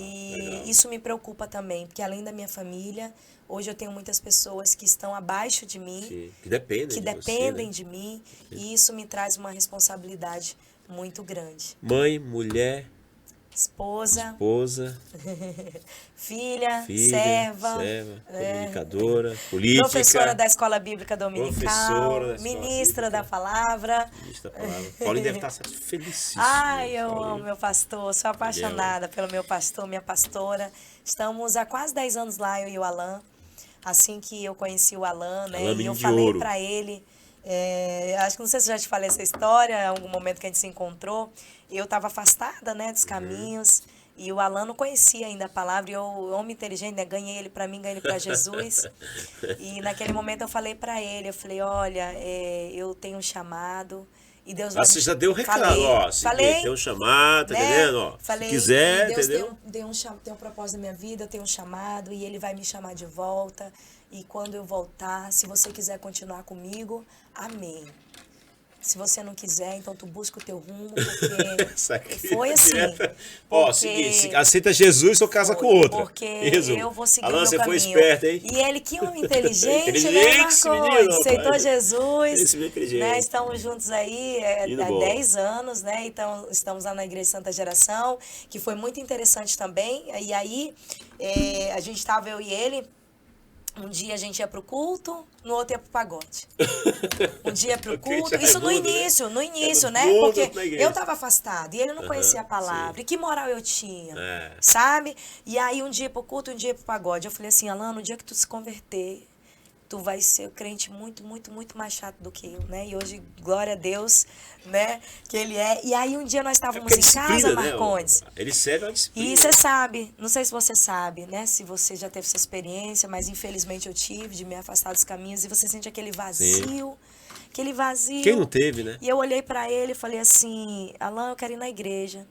Isso me preocupa também, porque além da minha família, hoje eu tenho muitas pessoas que estão abaixo de mim, sim, que dependem de mim, e isso me traz uma responsabilidade muito grande. Mãe, mulher... Esposa, filha, serva, comunicadora, política, professora da Escola Bíblica Dominical, ministra da Palavra. Paulinho deve estar felicíssimo. Eu amo meu pastor, sou apaixonada pelo meu pastor, minha pastora. Estamos há quase 10 anos lá, eu e o Alan. Assim que eu conheci o Alan, né? E eu falei para ele... acho que não sei se eu já te falei essa história, em algum momento que a gente se encontrou, eu estava afastada, né, dos caminhos, e o Alan não conhecia ainda a palavra, e eu, homem inteligente, né, ganhei ele para mim, ganhei ele para Jesus, e naquele momento eu falei para ele, eu falei, olha, eu tenho um chamado, e Deus vai... Você já deu o recado, falei, tem um chamado, tá entendendo? Ó, falei, se quiser, Deus entendeu? Tem um propósito na minha vida, eu tenho um chamado, e Ele vai me chamar de volta, e quando eu voltar, se você quiser continuar comigo, amém. Se você não quiser, então tu busca o teu rumo, porque foi assim. Seguinte, aceita Jesus ou casa com outra. Porque eu vou seguir o meu caminho. Foi esperto, hein? E ele, que homem inteligente, né, Marcos? Aceitou Jesus. Né? Estamos juntos aí há 10 anos, né? Então, estamos lá na Igreja Santa Geração, que foi muito interessante também. E aí, a gente estava, eu e ele... Um dia a gente ia pro culto, no outro ia pro pagode. Um dia ia pro culto, isso no início, né? Porque eu estava afastada e ele não conhecia a palavra. Sim. E que moral eu tinha, sabe? E aí um dia pro culto, um dia pro pagode. Eu falei assim, Alan, no dia que tu se converter, tu vai ser crente muito, muito, muito mais chato do que eu, né? E hoje, glória a Deus, né? Que ele é. E aí um dia nós estávamos em casa, Marcondes. Né? Ele serve a disciplina. E você sabe, não sei se você sabe, né? Se você já teve essa experiência, mas infelizmente eu tive, de me afastar dos caminhos, e você sente aquele vazio. Sim. Aquele vazio. Quem não teve, né? E eu olhei pra ele e falei assim, Alan, eu quero ir na igreja.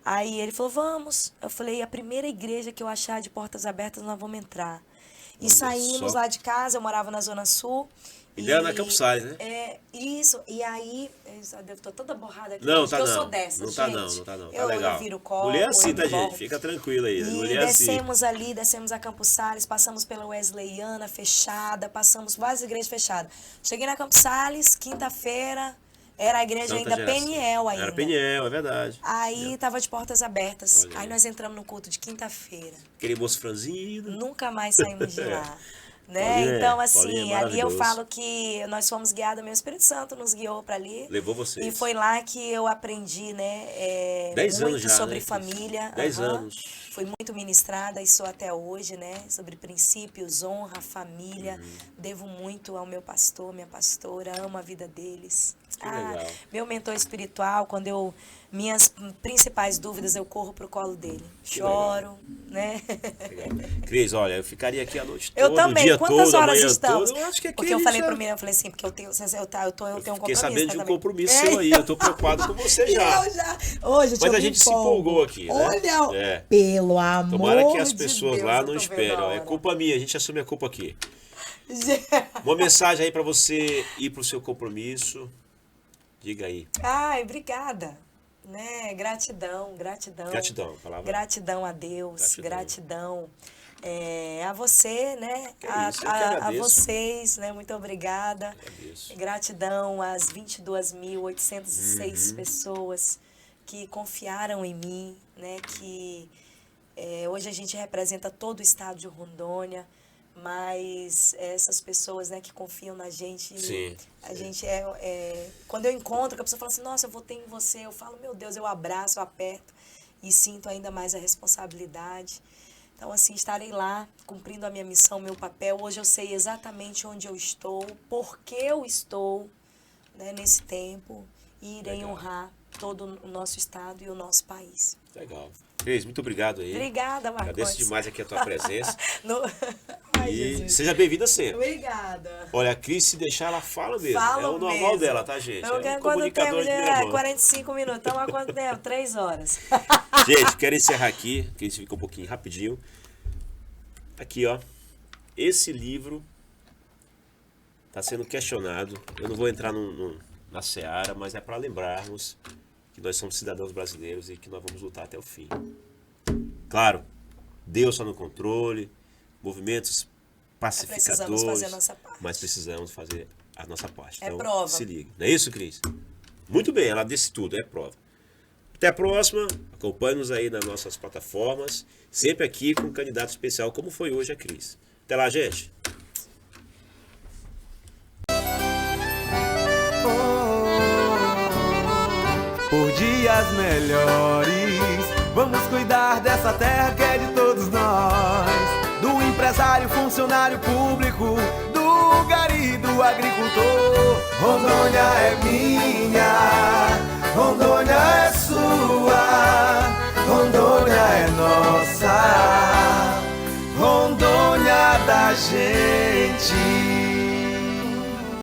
Aí ele falou, vamos. Eu falei, a primeira igreja que eu achar de portas abertas, nós vamos entrar. E saímos lá de casa, eu morava na Zona Sul. E era na Campos Salles, né? Isso. E aí, eu tô toda borrada aqui, Não, gente, tá eu não. sou dessa, Não gente. tá não, não tá não. Tá eu legal. viro copo, Mulher assim, eu tá, volto. gente? Fica tranquila aí. E Mulher assim. descemos a Campos Salles, passamos pela Wesleyana fechada, passamos várias igrejas fechadas. Cheguei na Campos Salles, quinta-feira, era a igreja Santa ainda Jéssica. Peniel ainda. Era Peniel, é verdade. Aí tava de portas abertas. Olha Aí aí. nós entramos no culto de quinta-feira. Aquele moço franzino. Nunca mais saímos de lá. Né? Paulinho Então, Paulinho assim, ali eu maravilhoso. falo que nós fomos guiados, meu Espírito Santo nos guiou para ali. Levou vocês. E foi lá que eu aprendi, né? 10 muito anos já, sobre né? família. 10 aham. anos. Fui muito ministrada e sou até hoje, né? Sobre princípios, honra, família. Devo muito ao meu pastor, minha pastora, amo a vida deles. Que legal. Meu mentor espiritual, quando minhas principais dúvidas, eu corro pro colo dele. Choro, né? Legal. Cris, olha, eu ficaria aqui a noite toda, Eu também. o dia Quantas todo, a horas manhã estamos? toda. Eu acho que aqui Porque eu a gente falei já- pro menino, eu falei assim, porque eu tenho um Fiquei compromisso. sabendo né, de um também. compromisso seu aí, eu tô preocupado com você já. Eu já. Ô, gente, Mas eu a me gente se empolgo. empolgou aqui, né? Olha, É. pelo amor Tomara que as de pessoas Deus, lá eu não tô esperem. vendo a Ó, é hora. culpa minha, a gente assume a culpa aqui. Uma mensagem aí pra você ir pro seu compromisso. Diga aí. Ai, obrigada. Né? Gratidão. Gratidão, palavra. Gratidão a Deus, Gratidão. gratidão a você, né? Que isso, eu que A agradeço. vocês, né? Muito obrigada. Agradeço. Gratidão às 22.806 pessoas que confiaram em mim, né? Que hoje a gente representa todo o estado de Rondônia, mas essas pessoas, né, que confiam na gente, Sim, a gente quando eu encontro, que a pessoa fala assim, nossa, eu votei em você, eu falo, meu Deus, eu abraço, eu aperto e sinto ainda mais a responsabilidade. Então, assim, estarei lá cumprindo a minha missão, meu papel. Hoje eu sei exatamente onde eu estou, por que eu estou, né, nesse tempo e irei Legal. honrar todo o nosso estado e o nosso país. Legal. Cris, muito obrigado aí. Obrigada, Marcos. Agradeço demais aqui a tua presença. Ai, E Jesus. seja bem-vinda sempre. Obrigada. Olha, a Cris, se deixar, ela fala mesmo. Falo é o normal mesmo. dela, tá, gente? Eu É quero um quanto tempo? comunicador de primeira mão. 45 minutos. Estamos há quanto tempo? 3 horas. Gente, quero encerrar aqui, que isso fica um pouquinho rapidinho. Aqui, ó. Esse livro está sendo questionado. Eu não vou entrar na seara, mas é para lembrarmos que nós somos cidadãos brasileiros e que nós vamos lutar até o fim. Claro, Deus está no controle, movimentos pacificadores, Precisamos fazer a nossa parte. mas precisamos fazer a nossa parte. É Então, prova. se liga. Não é isso, Cris? Muito bem, ela disse tudo, é prova. Até a próxima, acompanhe-nos aí nas nossas plataformas, sempre aqui com um candidato especial, como foi hoje a Cris. Até lá, gente! Por dias melhores, vamos cuidar dessa terra que é de todos nós. Do empresário, funcionário público, do gari, do agricultor. Rondônia é minha, Rondônia é sua, Rondônia é nossa, Rondônia da gente.